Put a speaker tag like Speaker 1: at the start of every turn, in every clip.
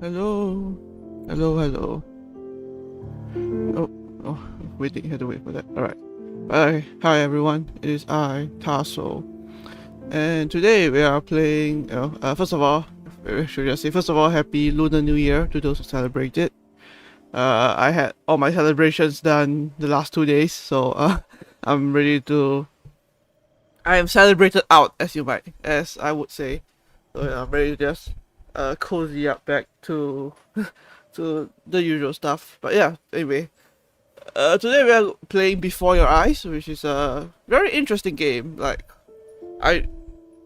Speaker 1: Hello. Hello, hello. Oh, waiting, had to wait for that. Alright. Hi everyone, it is I, Tasso. And today we are playing, first of all, should I say, first of all, Happy Lunar New Year to those who celebrate it. I had all my celebrations done the last 2 days, so I'm ready to... I am celebrated out, as I would say. So yeah, I'm ready to just cozy up back to to the usual stuff. But yeah, anyway, today we are playing Before Your Eyes, which is a very interesting game. Cause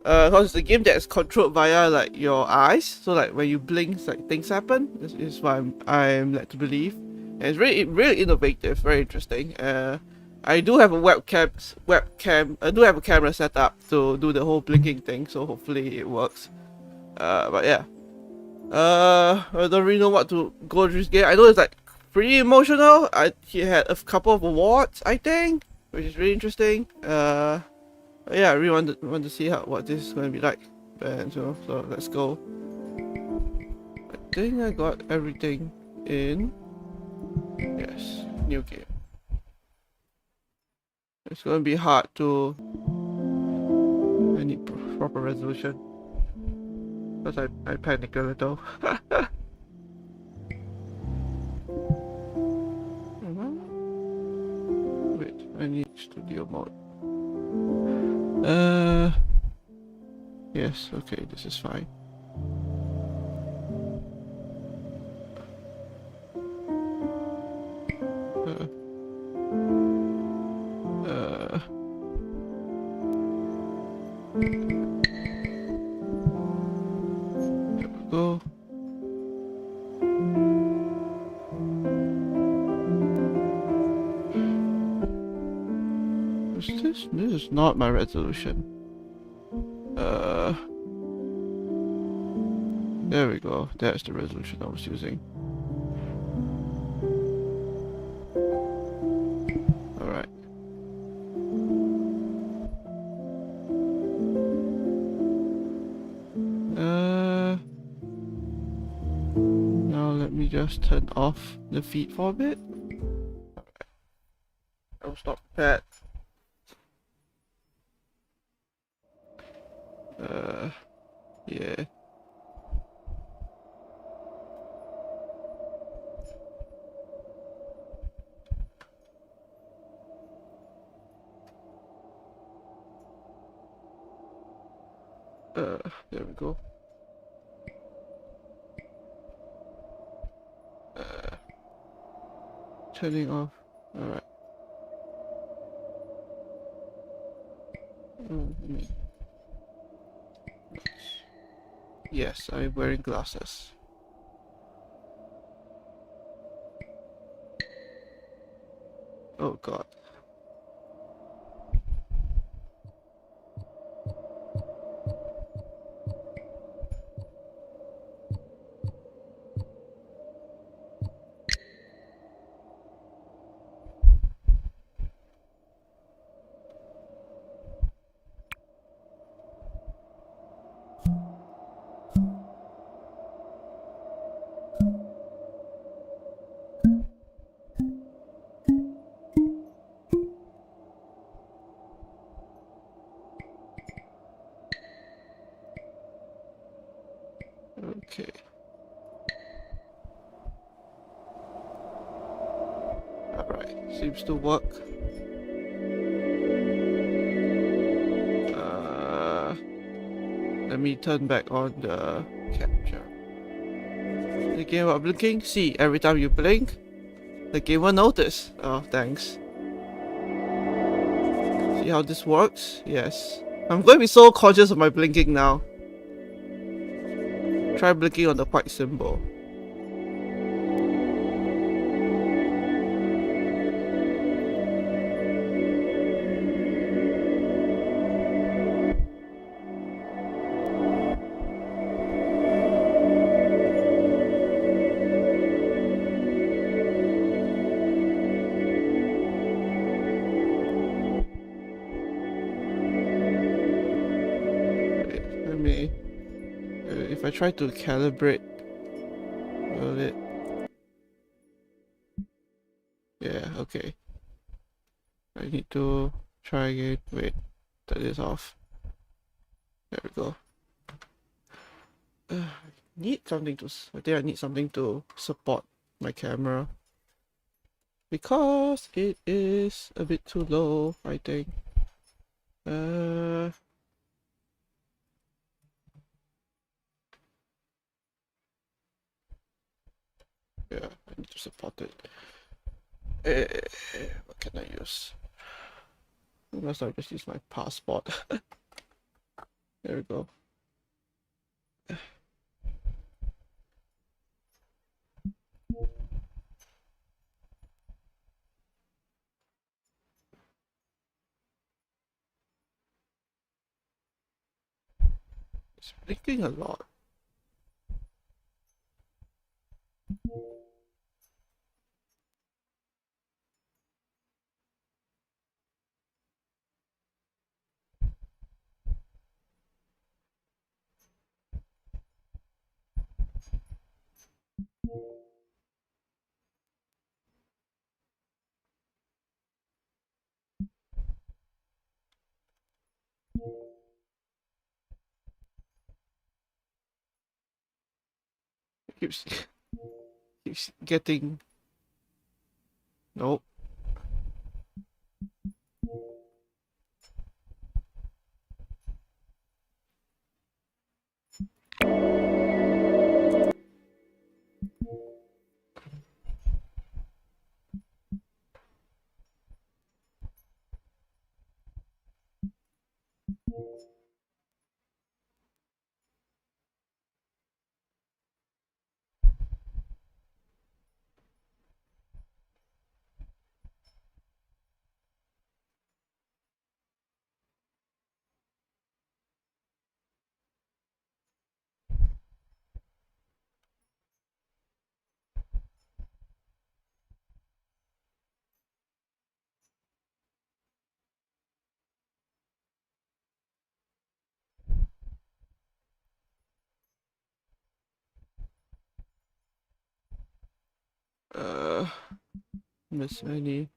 Speaker 1: it's a game that is controlled via like your eyes. So like when you blink, like things happen. This is what I'm led to believe. And it's really innovative, very interesting. I do have a webcam. I do have a camera set up to do the whole blinking thing. So hopefully it works. But yeah. I don't really know what to go through this game. I know it's like pretty emotional. He had a couple of awards, I think, which is really interesting. Yeah, I really want to see what this is going to be like. And so let's go. I think I got everything in. Yes, new game. It's going to be hard to. I need proper resolution. Because I panic a little. Wait, I need studio mode. Yes, okay, this is fine. Here we go. What's this? This is not my resolution. There we go. That's the resolution I was using. Alright. Now let me just turn off the feed for a bit. Alright. I will stop that. Yeah. There we go. Turning off. Alright. Yes, I'm wearing glasses. Oh god. Okay. Alright, seems to work. Let me turn back on the capture. The game while blinking? See, every time you blink, the game will notice. Oh, thanks. See how this works? Yes. I'm going to be so conscious of my blinking now. Try blinking on the white symbol. If I try to calibrate Will it? Yeah, okay. I need to try again. Wait, turn this off. There we go. Need something to. I think I need something to support my camera because it is a bit too low, I think. Yeah, I need to support it. What can I use? Unless I just use my passport. There we go. It's blinking a lot. It keeps getting. Nope. Miss any.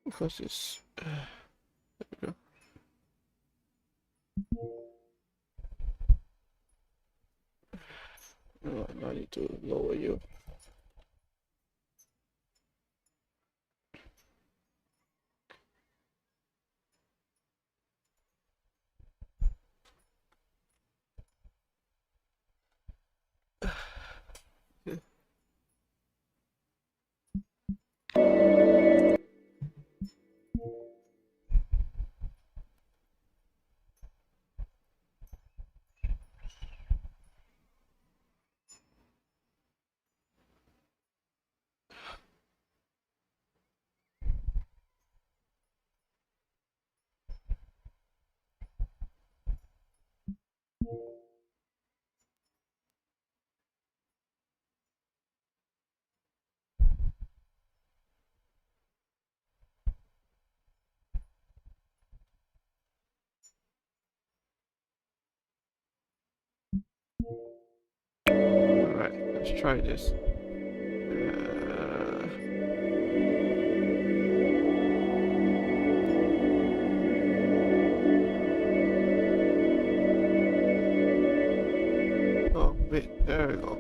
Speaker 1: Because it's. No, I need to lower you. Alright, let's try this. Oh, wait, there we go.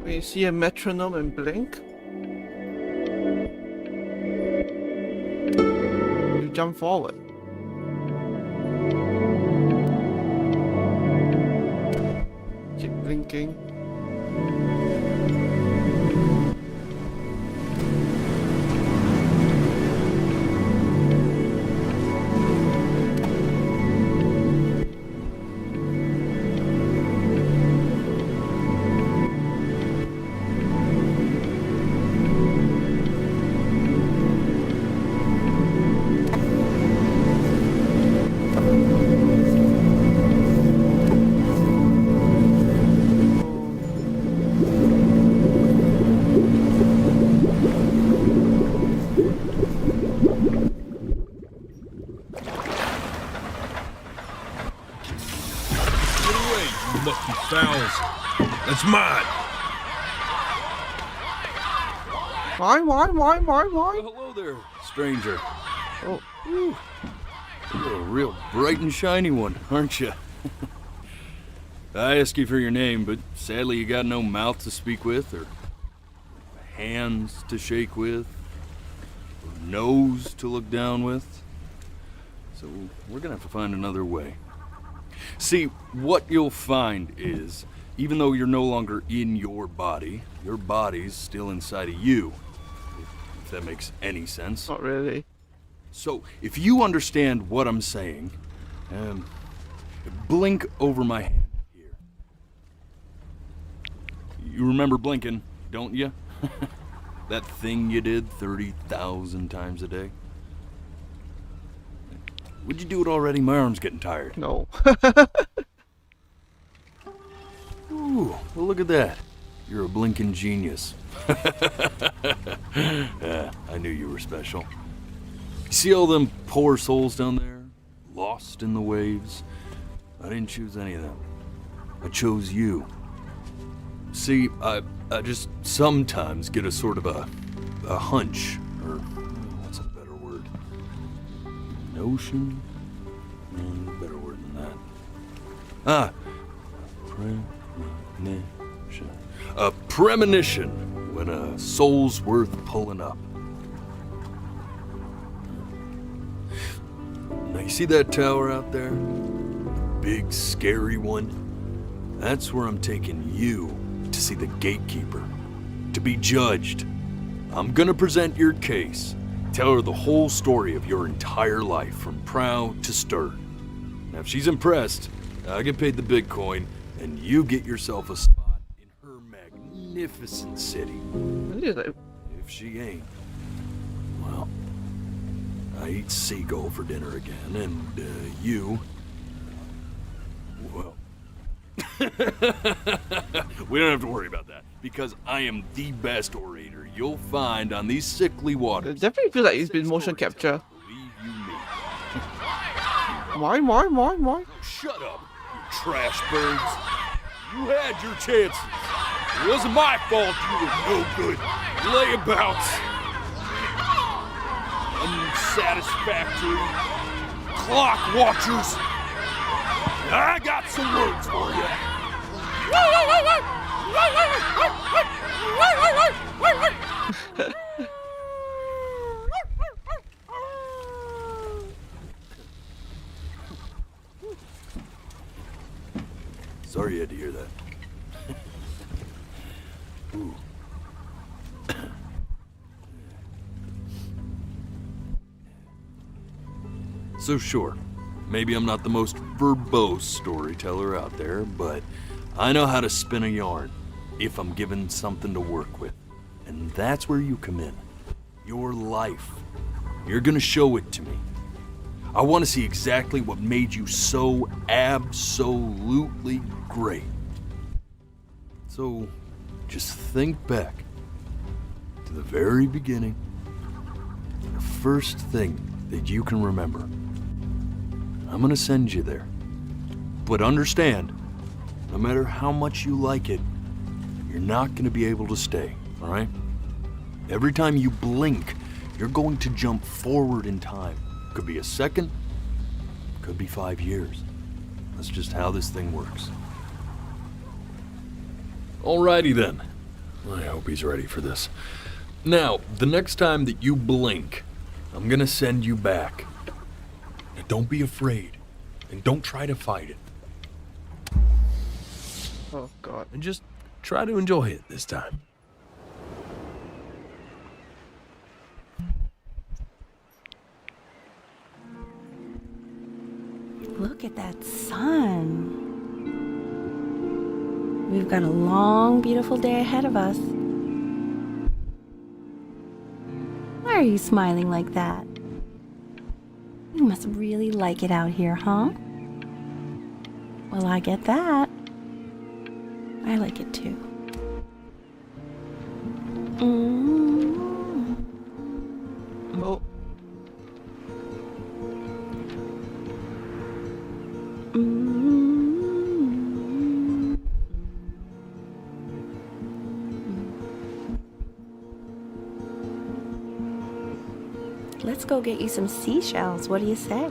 Speaker 1: When you see a metronome and blink, you jump forward. Keep blinking.
Speaker 2: away, you lucky fowls. That's mine.
Speaker 1: Why?
Speaker 3: Well, hello there, stranger.
Speaker 1: Oh.
Speaker 3: Whew. You're a real bright and shiny one, aren't you? I asked you for your name, but sadly you got no mouth to speak with, or hands to shake with, or nose to look down with. So we're gonna have to find another way. See, what you'll find is, even though you're no longer in your body's still inside of you. If that makes any sense.
Speaker 1: Not really.
Speaker 3: So, if you understand what I'm saying, blink over my hand here. You remember blinking, don't you? That thing you did 30,000 times a day? Would you do it already? My arm's getting tired.
Speaker 1: No.
Speaker 3: Ooh, well look at that. You're a blinking genius. Yeah, I knew you were special. You see all them poor souls down there? Lost in the waves? I didn't choose any of them. I chose you. See, I just sometimes get a sort of a hunch, or what's a better word? Notion? Better word than that. Premonition. A premonition when a soul's worth pulling up. Now you see that tower out there? The big scary one? That's where I'm taking you to see the gatekeeper, to be judged. I'm gonna present your case, tell her the whole story of your entire life from prow to stern. Now if she's impressed, I get paid the Bitcoin, and you get yourself a spot in her magnificent city. If she ain't, well, I eat seagull for dinner again, and you, well, we don't have to worry about that, because I am the best orator you'll find on these sickly waters.
Speaker 1: It definitely feels like it's been motion capture.
Speaker 3: Believe you me.
Speaker 1: Why?
Speaker 3: Oh, shut up, you trash birds. You had your chances. It wasn't my fault you were no good. Layabouts. Unsatisfactory. Clock watchers. I got some words for you. Sorry you had to hear that. Ooh. So sure, maybe I'm not the most verbose storyteller out there, but I know how to spin a yarn if I'm given something to work with. And that's where you come in. Your life. You're gonna show it to me. I want to see exactly what made you so absolutely great. So, just think back to the very beginning, the first thing that you can remember. I'm gonna send you there. But understand, no matter how much you like it, you're not gonna be able to stay, all right? Every time you blink, you're going to jump forward in time. Could be a second, could be 5 years. That's just how this thing works. Alrighty then. I hope he's ready for this. Now, the next time that you blink, I'm gonna send you back. Now, don't be afraid, and don't try to fight it.
Speaker 1: Oh god.
Speaker 2: And just try to enjoy it this time.
Speaker 4: Look at that sun. We've got a long, beautiful day ahead of us. Why are you smiling like that? You must really like it out here, huh? Well, I get that. I like it too.
Speaker 1: Oh.
Speaker 4: let's go get you some seashells. What do you say?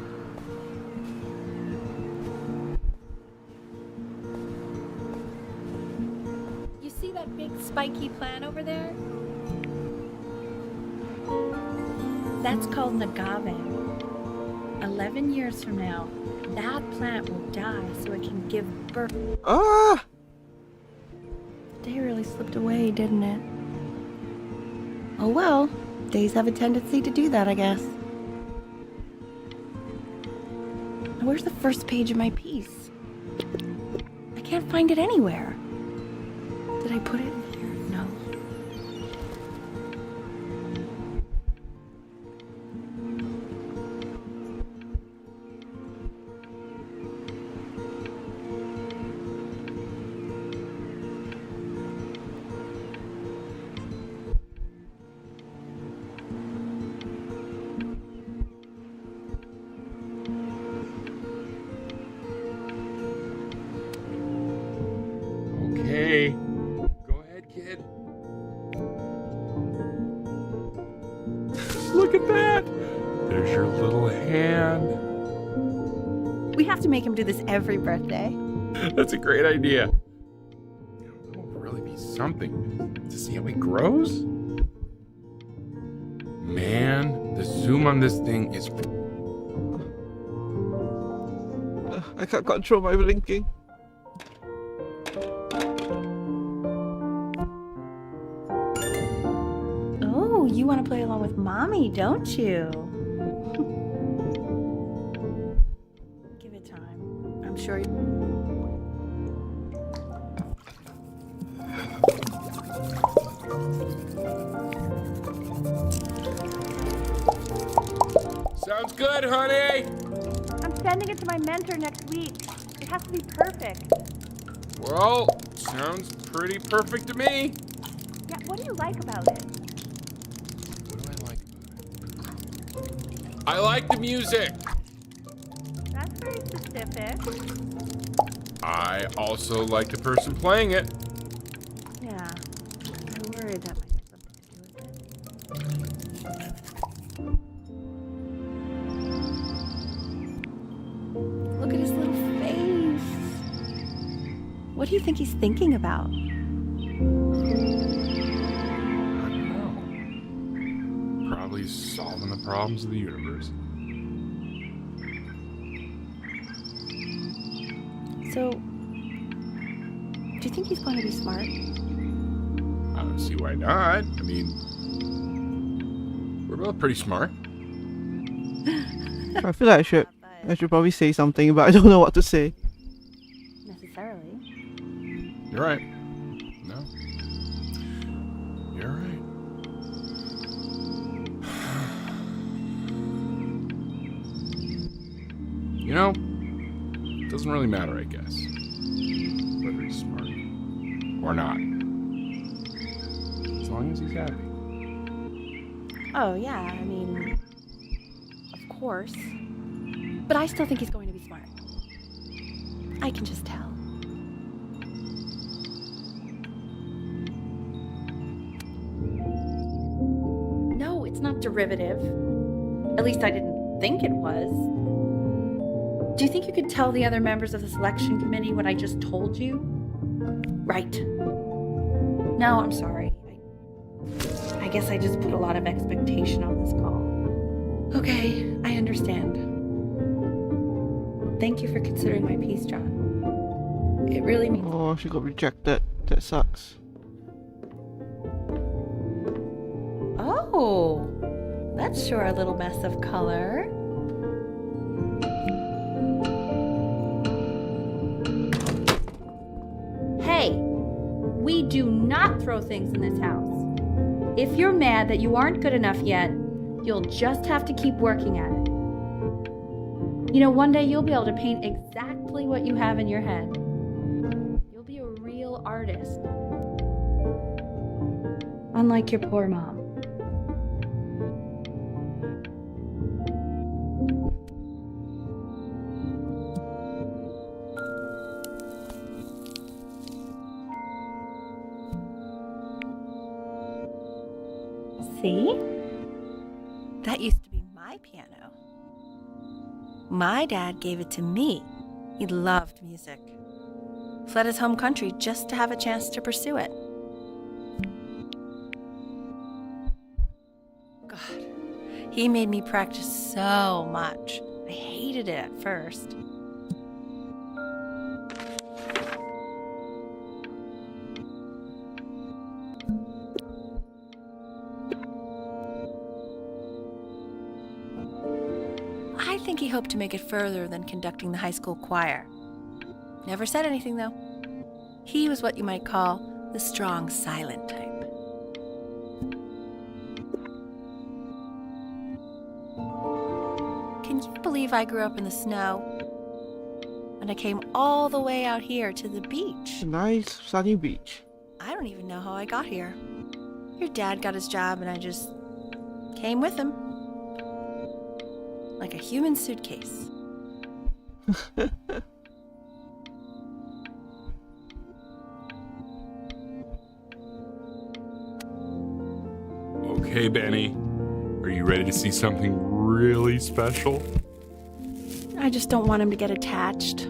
Speaker 4: You see that big spiky plant over there? That's called an agave. 11 years from now, that plant will die so it can give birth.
Speaker 1: Ah!
Speaker 4: Day really slipped away, didn't it? Oh well, days have a tendency to do that, I guess. Now, where's the first page of my piece? I can't find it anywhere. Did I put it in here? No.
Speaker 5: Okay. Go ahead, kid. Look at that! There's your little hand.
Speaker 4: We have to make him do this every birthday.
Speaker 5: That's a great idea. It'll really be something to see how he grows. Man, the zoom on this thing is...
Speaker 1: I can't control my blinking.
Speaker 4: Oh, you want to play along with Mommy, don't you? Give it time. I'm sure you...
Speaker 5: Sounds good, honey!
Speaker 4: I'm sending it to my mentor next week. It has to be perfect.
Speaker 5: Well, sounds pretty perfect to me.
Speaker 4: Yeah, what do you like about it?
Speaker 5: What do I like about it? I like the music.
Speaker 4: That's very specific.
Speaker 5: I also like the person playing it.
Speaker 4: Yeah, I worried that might have something to do with it. Look at his little face. What do you think he's thinking about?
Speaker 5: I don't know. Probably solving the problems of the universe.
Speaker 4: So, do you think he's going to be smart?
Speaker 5: I don't see why not. I mean, we're both pretty smart.
Speaker 1: I feel like I should probably say something, but I don't know what to say.
Speaker 4: Necessarily.
Speaker 5: You're right. No. You're right. You know, it doesn't really matter, I guess, whether he's smart or not. As long as he's happy.
Speaker 4: Oh, yeah, I mean, of course. But I still think he's going to be smart. I can just tell. No, it's not derivative. At least I didn't think it was. Do you think you could tell the other members of the selection committee what I just told you? Right. No, I'm sorry. I guess I just put a lot of expectation on this call. Okay, I understand. Thank you for considering my piece, John. It really means...
Speaker 1: Oh, she got rejected. That sucks.
Speaker 4: Oh, that's sure a little mess of color. Hey, we do not throw things in this house. If you're mad that you aren't good enough yet, you'll just have to keep working at it. You know, one day you'll be able to paint exactly what you have in your head. You'll be a real artist. Unlike your poor mom. See? That used to be piano. My dad gave it to me. He loved music. Fled his home country just to have a chance to pursue it. God, he made me practice so much. I hated it at first. I think he hoped to make it further than conducting the high school choir. Never said anything, though. He was what you might call the strong, silent type. Can you believe I grew up in the snow? And I came all the way out here to the beach.
Speaker 1: A nice sunny beach.
Speaker 4: I don't even know how I got here. Your dad got his job and I just came with him. Like a human suitcase.
Speaker 5: Okay, Benny. Are you ready to see something really special?
Speaker 4: I just don't want him to get attached.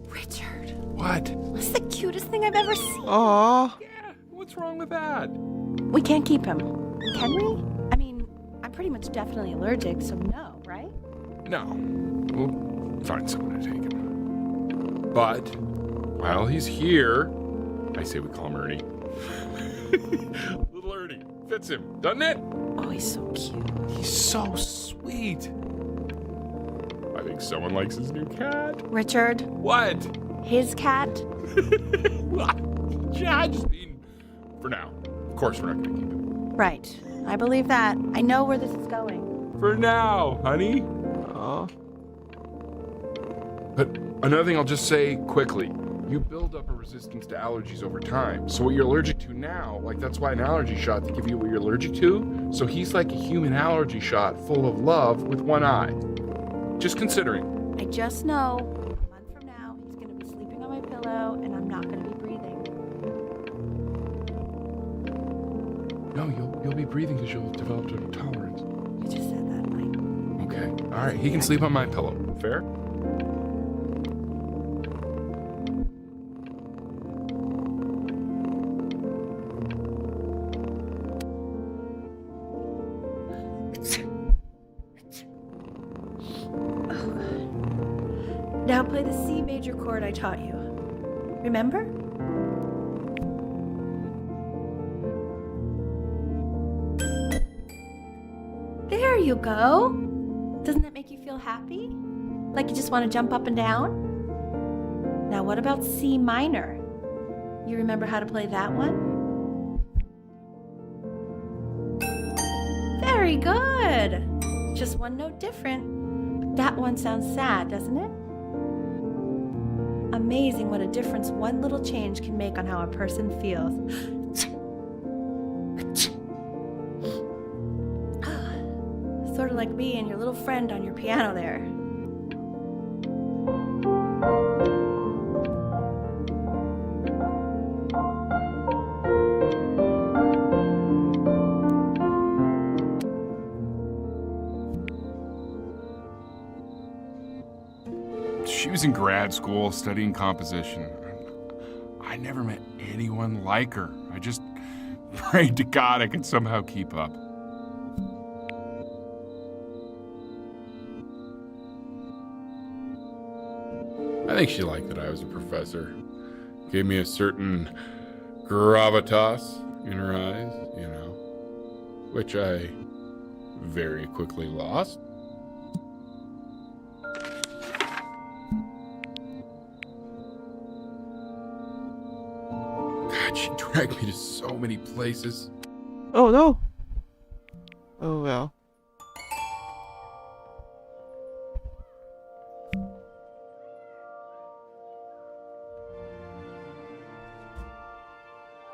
Speaker 4: Richard,
Speaker 5: What?
Speaker 4: that's the cutest thing I've ever seen.
Speaker 1: Aww.
Speaker 5: Yeah, what's wrong with that?
Speaker 4: We can't keep him, can we? I mean, I'm pretty much definitely allergic, so no, right?
Speaker 5: No. We'll find someone to take him. But, while he's here, I say we call him Ernie. Little Ernie. Fits him, doesn't it?
Speaker 4: Oh, he's so cute.
Speaker 5: He's so sweet. I think someone likes his new cat.
Speaker 4: Richard,
Speaker 5: What?
Speaker 4: his cat?
Speaker 5: Yeah, I just mean, for now. Of course we're not going to keep him.
Speaker 4: Right. I believe that. I know where this is going.
Speaker 5: For now, honey.
Speaker 1: Aw.
Speaker 5: But another thing I'll just say quickly. You build up a resistance to allergies over time. So what you're allergic to now, like that's why an allergy shot to give you what you're allergic to. So he's like a human allergy shot full of love with one eye. Just considering.
Speaker 4: I just know a month from now, he's going to be sleeping on my pillow and I'm not going to be breathing.
Speaker 5: No, you'll be breathing because you'll have developed a tolerance.
Speaker 4: You just said that, Mike.
Speaker 5: Okay. All right. He can sleep on my pillow. Fair?
Speaker 4: Now play the C major chord I taught you. Remember? There you go. Doesn't that make you feel happy? Like you just want to jump up and down? Now what about C minor? You remember how to play that one? Very good. Just one note different. That one sounds sad, doesn't it? Amazing what a difference one little change can make on how a person feels. Sort of like me and your little friend on your piano there.
Speaker 5: She was in grad school studying composition. I never met anyone like her. I just prayed to God I could somehow keep up. I think she liked that I was a professor. Gave me a certain gravitas in her eyes, you know, which I very quickly lost. God, she dragged me to so many places.
Speaker 1: Oh no. Oh well.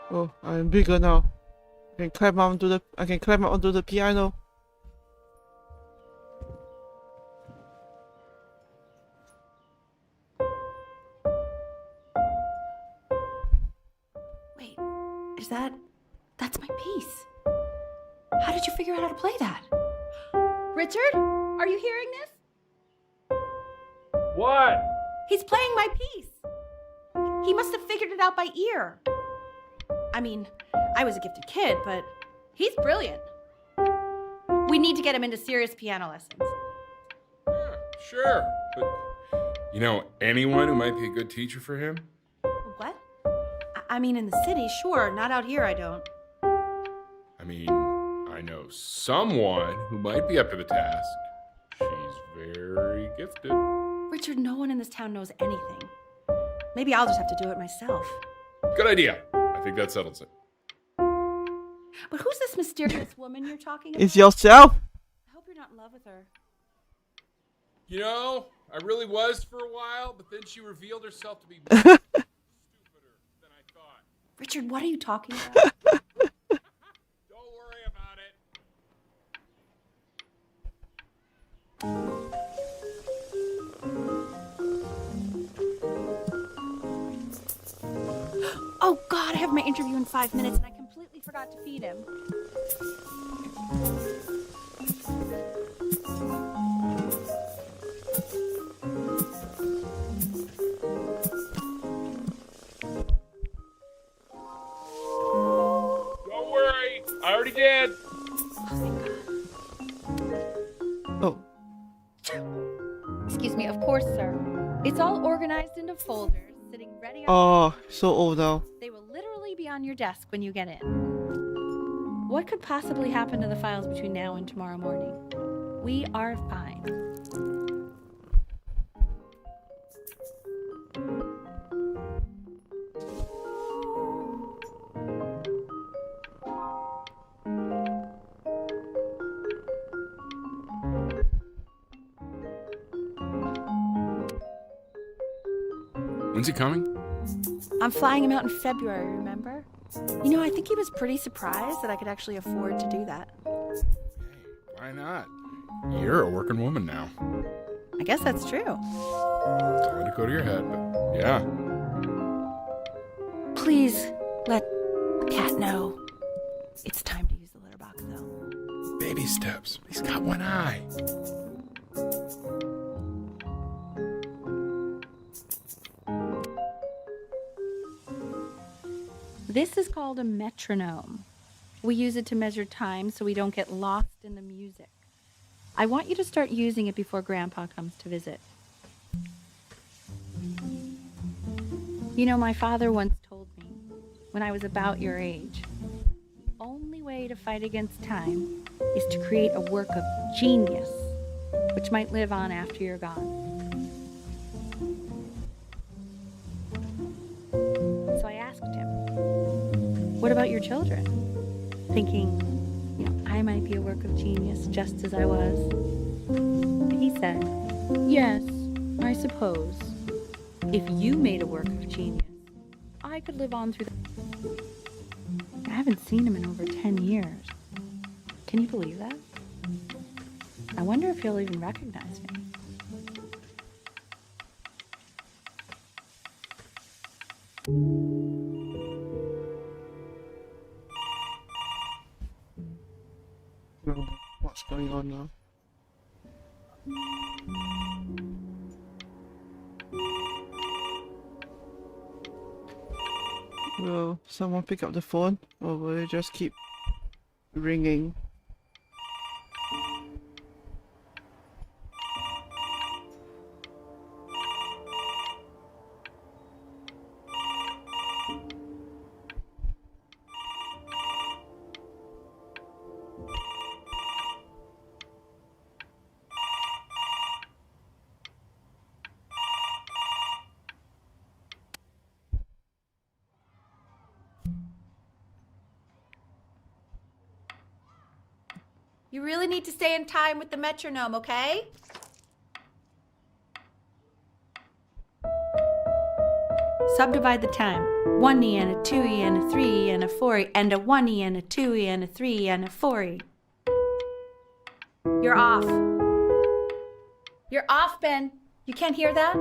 Speaker 1: Oh, I'm bigger now. I can climb onto the piano.
Speaker 4: Wait, that's my piece. How did you figure out how to play that? Richard, are you hearing this?
Speaker 5: What?
Speaker 4: He's playing my piece. He must have figured it out by ear. I mean, I was a gifted kid, but he's brilliant. We need to get him into serious piano lessons.
Speaker 5: Yeah, sure. But you know anyone who might be a good teacher for him?
Speaker 4: What? I mean, in the city, sure. Not out here, I don't.
Speaker 5: I mean, I know someone who might be up to the task. She's very gifted.
Speaker 4: Richard, no one in this town knows anything. Maybe I'll just have to do it myself.
Speaker 5: Good idea. I think that settles it.
Speaker 4: But who's this mysterious woman you're talking about?
Speaker 1: It's yourself.
Speaker 4: I hope you're not in love with her.
Speaker 5: You know, I really was for a while, but then she revealed herself to be stupider than I thought.
Speaker 4: Richard, what are you talking about?
Speaker 5: Don't worry about it.
Speaker 4: Oh, God, I have my interview in 5 minutes, and I completely forgot to feed him.
Speaker 5: Don't worry. I already did.
Speaker 1: Oh,
Speaker 4: Excuse me, of course, sir. It's all organized into folders, sitting ready on
Speaker 1: oh, so old now.
Speaker 4: They will literally be on your desk when you get in. What could possibly happen to the files between now and tomorrow morning? We are fine.
Speaker 5: When's he coming?
Speaker 4: I'm flying him out in February, remember? You know, I think he was pretty surprised that I could actually afford to do that.
Speaker 5: Why not? You're a working woman now.
Speaker 4: I guess that's true.
Speaker 5: Don't let it go to your head, but yeah.
Speaker 4: Please let the cat know. It's time to use the litter box, though.
Speaker 5: Baby steps. He's got one eye.
Speaker 4: This is called a metronome. We use it to measure time so we don't get lost in the music. I want you to start using it before Grandpa comes to visit. You know, my father once told me, when I was about your age, the only way to fight against time is to create a work of genius, which might live on after you're gone. So I asked him, what about your children? Thinking, you know, I might be a work of genius just as I was. He said, yes, I suppose. If you made a work of genius, I could live on through the... I haven't seen him in over 10 years. Can you believe that? I wonder if he'll even recognize me.
Speaker 1: What's going on now? Will someone pick up the phone, or will it just keep ringing?
Speaker 4: You really need to stay in time with the metronome, okay? Subdivide the time. 1E and a 2E and a 3E and a 4E and a 1E and a 2E and a 3E and a 4E. You're off. You're off, Ben. You can't hear that?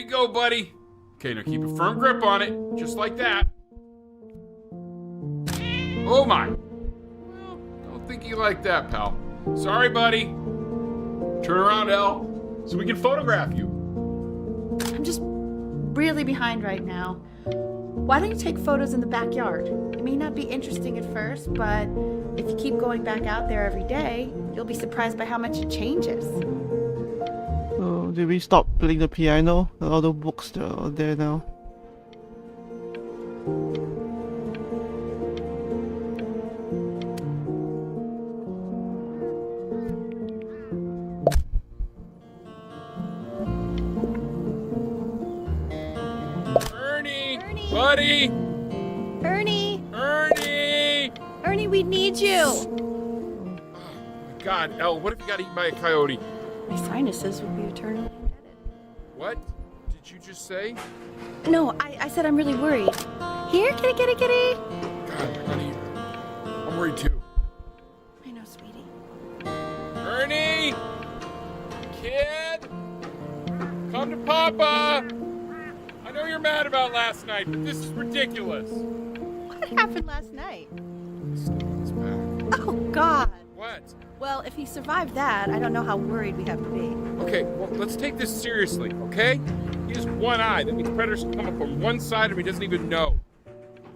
Speaker 5: you go, buddy. Okay, now keep a firm grip on it, just like that. Oh my. Well, don't think you like that, pal. Sorry, buddy. Turn around, Elle, so we can photograph you.
Speaker 6: I'm just really behind right now. Why don't you take photos in the backyard? It may not be interesting at first, but if you keep going back out there every day, you'll be surprised by how much it changes.
Speaker 1: Oh, did we stop playing the piano? All the books that are there now.
Speaker 5: Ernie! Buddy!
Speaker 6: Ernie!
Speaker 5: Ernie!
Speaker 6: Ernie, we need you!
Speaker 5: Oh my God, Elle, what if you got eaten by a coyote?
Speaker 6: My sinuses would be eternally indebted.
Speaker 5: What did you just say?
Speaker 6: No, I said I'm really worried. Here, kitty, kitty, kitty!
Speaker 5: God, honey, I'm worried too.
Speaker 6: I know, sweetie.
Speaker 5: Ernie! Kid! Come to Papa! I know you're mad about last night, but this is ridiculous.
Speaker 6: What happened last night?
Speaker 5: Step on his back.
Speaker 6: Oh, God.
Speaker 5: What?
Speaker 6: Well, if he survived that, I don't know how worried we have to be.
Speaker 5: Okay, well, let's take this seriously, okay? He has one eye. That means predators can come up from one side of him he doesn't even know.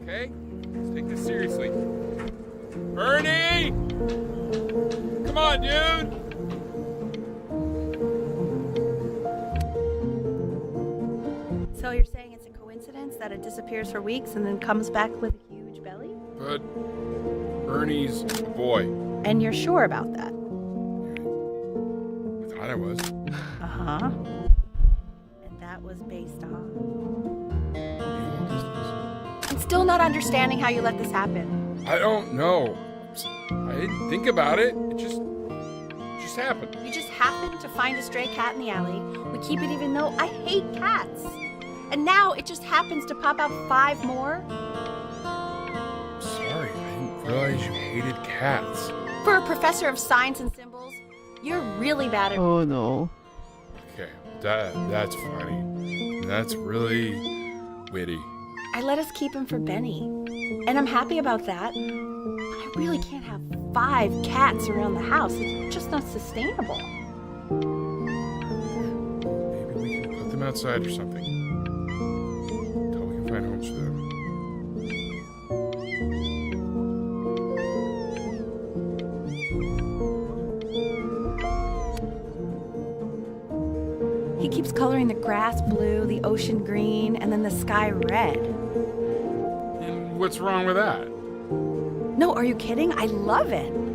Speaker 5: Okay? Let's take this seriously. Ernie! Come on, dude!
Speaker 6: So you're saying it's a coincidence that it disappears for weeks and then comes back with a huge belly?
Speaker 5: But Ernie's a boy.
Speaker 6: And you're sure about that?
Speaker 5: I thought I was.
Speaker 6: Uh-huh. And that was based on... I'm still not understanding how you let this happen.
Speaker 5: I don't know. I didn't think about it. It just happened.
Speaker 6: You just happened to find a stray cat in the alley. We keep it even though I hate cats. And now it just happens to pop out 5 more?
Speaker 5: Sorry, I didn't realize you hated cats.
Speaker 6: For a professor of signs and symbols, you're really bad at...
Speaker 1: Oh no.
Speaker 5: Okay, that's funny. That's really witty.
Speaker 6: I let us keep him for Benny. And I'm happy about that. But I really can't have 5 cats around the house. It's just not sustainable.
Speaker 5: Maybe we can put them outside or something. Until we can find homes for them.
Speaker 6: He keeps coloring the grass blue, the ocean green, and then the sky red.
Speaker 5: And what's wrong with that?
Speaker 6: No, are you kidding? I love it. Were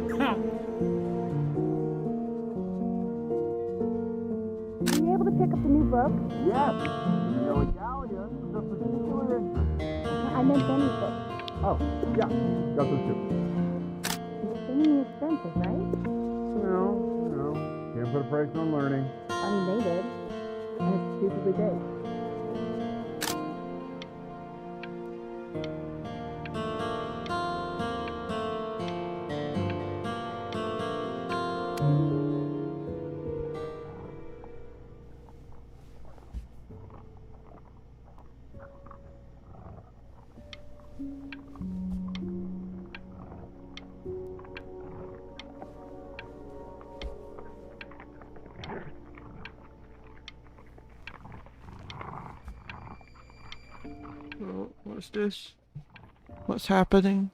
Speaker 6: you able to pick up the new book?
Speaker 7: Yes. Italia is of particular interest.
Speaker 6: I meant Benny's book.
Speaker 7: Oh, yeah. Got those too.
Speaker 6: It's extremely expensive, right?
Speaker 7: No. Can't put a price on learning.
Speaker 6: I mean, they did. And it's stupidly big.
Speaker 1: Oh, what's this? What's happening?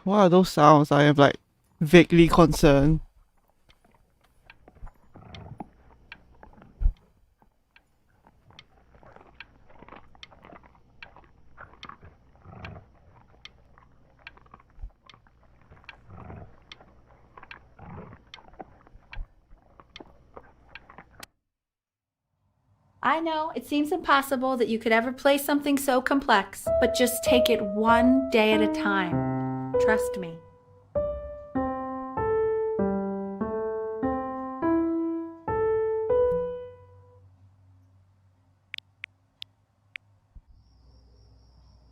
Speaker 1: What are those sounds? I am like vaguely concerned.
Speaker 6: I know, it seems impossible that you could ever play something so complex, but just take it one day at a time. Trust me.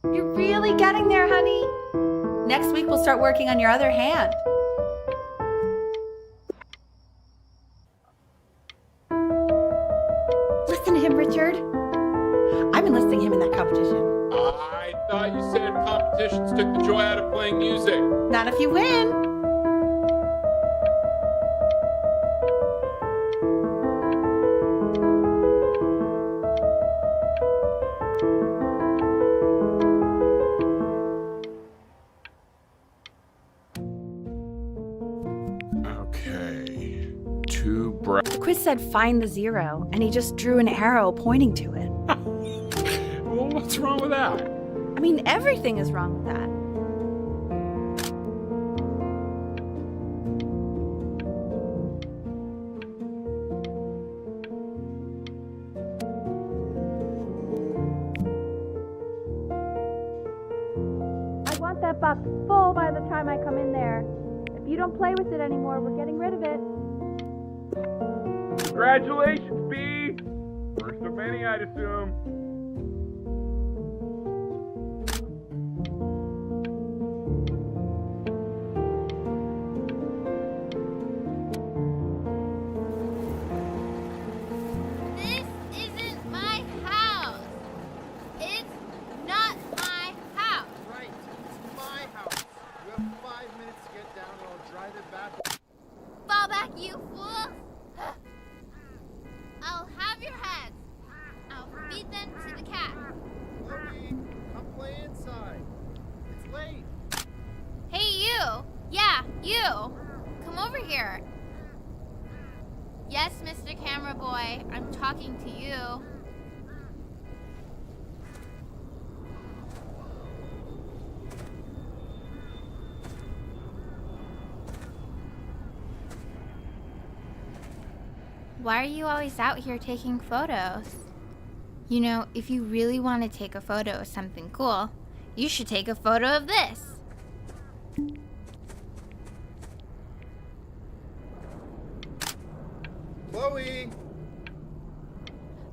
Speaker 6: You're really getting there, honey. Next week we'll start working on your other hand. Listen to him, Richard. I'm enlisting him in that competition.
Speaker 5: I thought you said competitions took the joy out of playing music.
Speaker 6: Not if you win.
Speaker 5: Okay. Two brown.
Speaker 6: The quiz said find the zero, and he just drew an arrow pointing to it.
Speaker 5: Well, what's wrong with that?
Speaker 6: I mean, everything is wrong with that. I want that box full by the time I come in there. If you don't play with it anymore, we're getting rid of it.
Speaker 5: Congratulations, B! First of many, I'd assume.
Speaker 8: This isn't my house. It's not my house.
Speaker 7: Right, it's my house. You have 5 minutes to get down and I'll drive it back.
Speaker 8: Fall back, you fool. I'll have your heads. I'll feed them to the cat.
Speaker 7: Chloe, come play inside. It's late.
Speaker 8: Hey, you. Yeah, you. Come over here. Yes, Mr. Camera Boy, I'm talking to you. Why are you always out here taking photos? You know, if you really want to take a photo of something cool, you should take a photo of this.
Speaker 7: Chloe!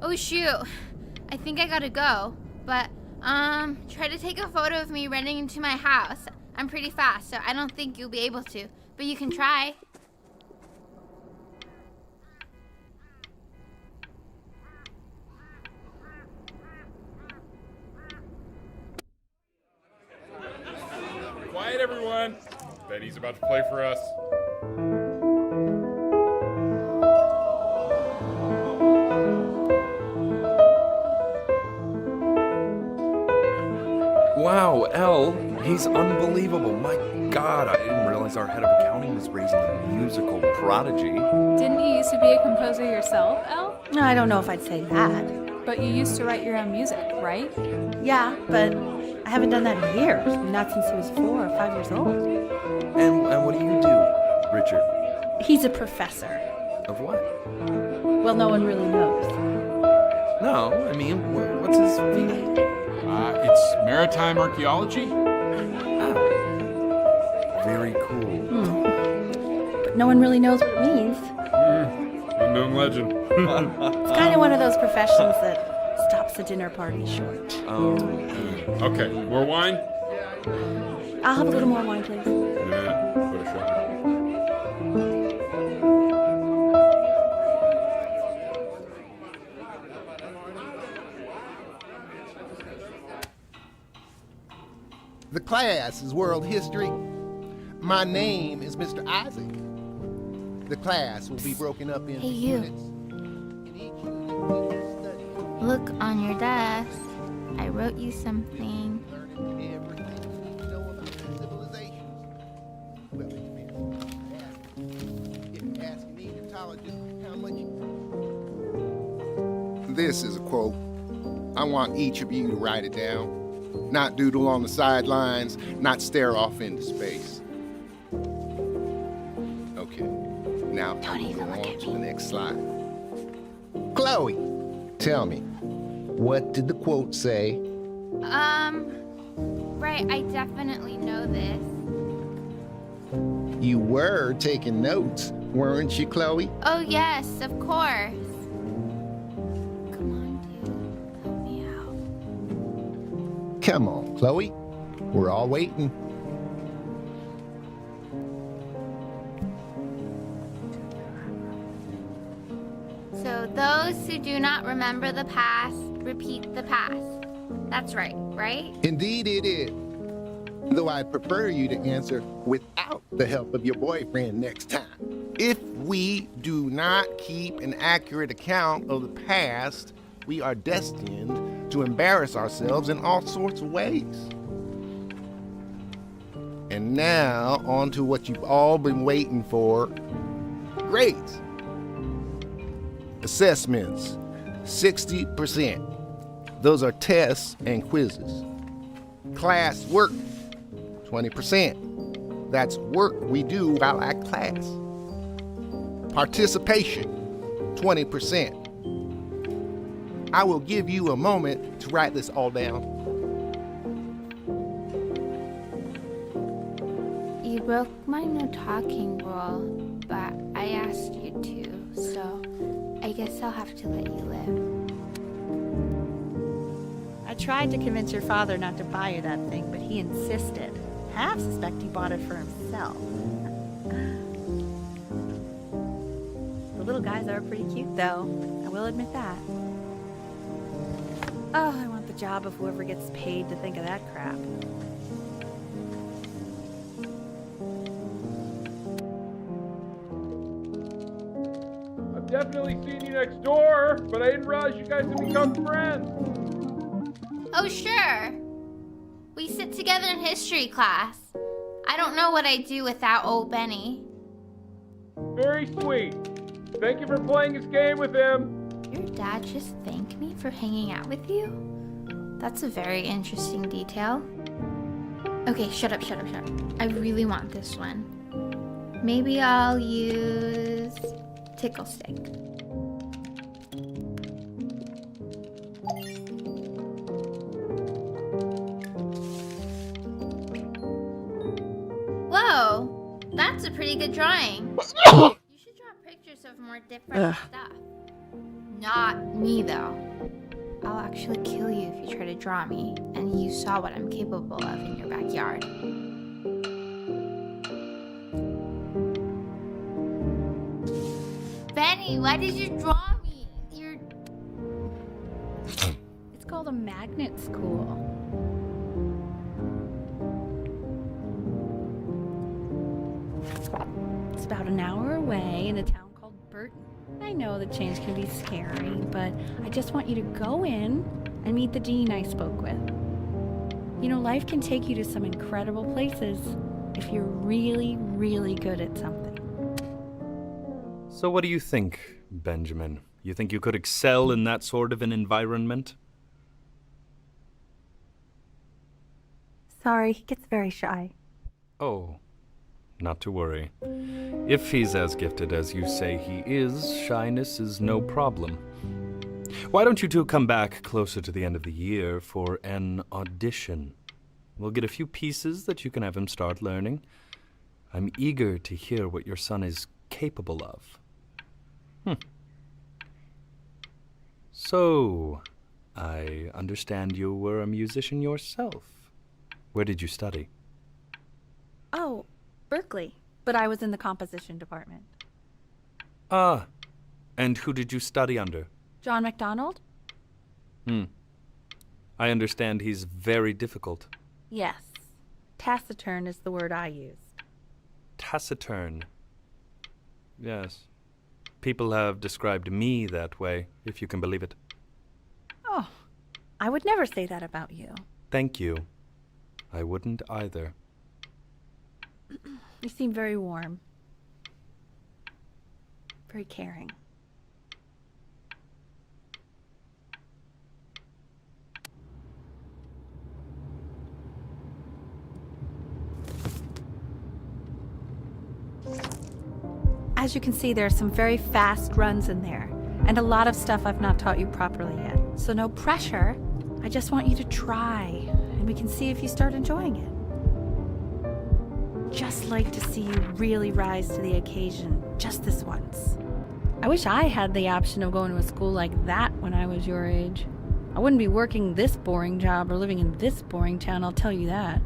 Speaker 8: Oh shoot, I think I gotta go. But, try to take a photo of me running into my house. I'm pretty fast, so I don't think you'll be able to, but you can try.
Speaker 5: Quiet, everyone. Betty's about to play for us.
Speaker 3: Wow, L, he's unbelievable. My God, I didn't realize our head of accounting was raising a musical prodigy.
Speaker 9: Didn't you used to be a composer yourself, Elle?
Speaker 6: No, I don't know if I'd say that.
Speaker 9: But you used to write your own music, right?
Speaker 6: Yeah, but I haven't done that in years. Not since he was 4 or 5 years old.
Speaker 3: And what do you do, Richard?
Speaker 6: He's a professor.
Speaker 3: Of what?
Speaker 6: Well, no one really knows.
Speaker 3: No, I mean, what's his field?
Speaker 5: It's maritime archaeology.
Speaker 3: Oh, very cool.
Speaker 6: But no one really knows what it means.
Speaker 5: Unknown legend.
Speaker 6: It's kind of one of those professions that stops a dinner party short.
Speaker 3: Oh,
Speaker 5: Okay, more wine?
Speaker 6: I'll have a little more wine, please.
Speaker 5: Yeah, put a shot.
Speaker 7: The class is world history. My name is Mr. Isaac. The class will be broken up into
Speaker 8: Hey, you.
Speaker 7: units. In each unit, we will study
Speaker 8: Look on your desk. I wrote you something.
Speaker 7: learning everything we need to know about civilizations. Well, it depends. If you ask an Egyptologist how much. This is a quote. I want each of you to write it down. Not doodle on the sidelines, not stare off into space. Okay, now
Speaker 8: Don't
Speaker 7: I'm
Speaker 8: even
Speaker 7: going
Speaker 8: look
Speaker 7: on
Speaker 8: at
Speaker 7: to
Speaker 8: me.
Speaker 7: the next slide. Chloe, tell me, what did the quote say?
Speaker 8: Right, I definitely know this.
Speaker 7: You were taking notes, weren't you, Chloe?
Speaker 8: Oh, yes, of course. Come on, dude. Help me out.
Speaker 7: Come on, Chloe. We're all waiting.
Speaker 8: So those who do not remember the past, repeat the past. That's right?
Speaker 7: Indeed it is. Though I'd prefer you to answer without the help of your boyfriend next time. If we do not keep an accurate account of the past, we are destined to embarrass ourselves in all sorts of ways. And now, on to what you've all been waiting for. Grades. Assessments, 60%. Those are tests and quizzes. Class work, 20%. That's work we do while at class. Participation, 20%. I will give you a moment to write this all down.
Speaker 8: You broke my no talking rule, but I asked you to, so I guess I'll have to let you live.
Speaker 6: I tried to convince your father not to buy you that thing, but he insisted. Half suspect he bought it for himself. The little guys are pretty cute, though. I will admit that. Oh, I want the job of whoever gets paid to think of that crap.
Speaker 5: I've definitely seen you next door, but I didn't realize you guys had become friends.
Speaker 8: Oh, sure. We sit together in history class. I don't know what I'd do without old Benny.
Speaker 5: Very sweet. Thank you for playing this game with him.
Speaker 8: Your dad just thanked me for hanging out with you? That's a very interesting detail. Okay, shut up. I really want this one. Maybe I'll use tickle stick. Whoa, that's a pretty good drawing. You should draw pictures of more different stuff. Not me, though. I'll actually kill you if you try to draw me, and you saw what I'm capable of in your backyard. Benny, why did you draw me?
Speaker 6: It's called a magnet school. It's about an hour away in a town called Burton. I know the change can be scary, but I just want you to go in and meet the dean I spoke with. You know, life can take you to some incredible places if you're really, really good at something.
Speaker 3: So what do you think, Benjamin? You think you could excel in that sort of an environment?
Speaker 4: Sorry, he gets very shy.
Speaker 3: Oh, not to worry. If he's as gifted as you say he is, shyness is no problem. Why don't you two come back closer to the end of the year for an audition? We'll get a few pieces that you can have him start learning. I'm eager to hear what your son is capable of. So, I understand you were a musician yourself. Where did you study?
Speaker 6: Oh, Berkeley, but I was in the composition department.
Speaker 3: Ah, and who did you study under?
Speaker 6: John MacDonald?
Speaker 3: I understand he's very difficult.
Speaker 6: Yes. Taciturn is the word I use.
Speaker 3: Taciturn. Yes. People have described me that way, if you can believe it.
Speaker 6: Oh, I would never say that about you.
Speaker 3: Thank you. I wouldn't either.
Speaker 6: You seem very warm. Very caring. As you can see, there are some very fast runs in there, and a lot of stuff I've not taught you properly yet. So no pressure. I just want you to try, and we can see if you start enjoying it.
Speaker 4: just like to see you really rise to the occasion, just this once. I wish I had the option of going to a school like that when I was your age. I wouldn't be working this boring job or living in this boring town, I'll tell you that.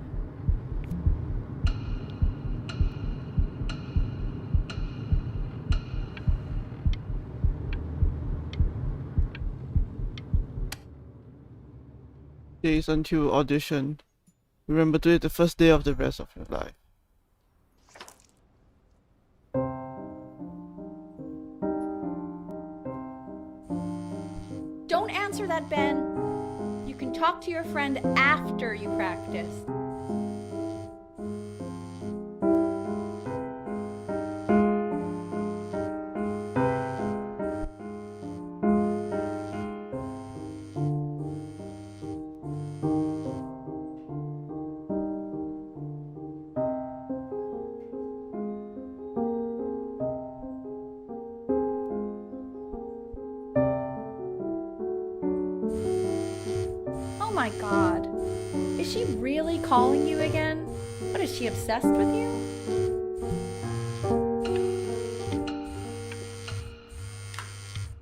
Speaker 1: Days until you audition. Remember to it the first day of the rest of your life.
Speaker 6: Don't answer that, Ben. You can talk to your friend after you practice. Oh my god. Is she really calling you again? What, is she obsessed with you?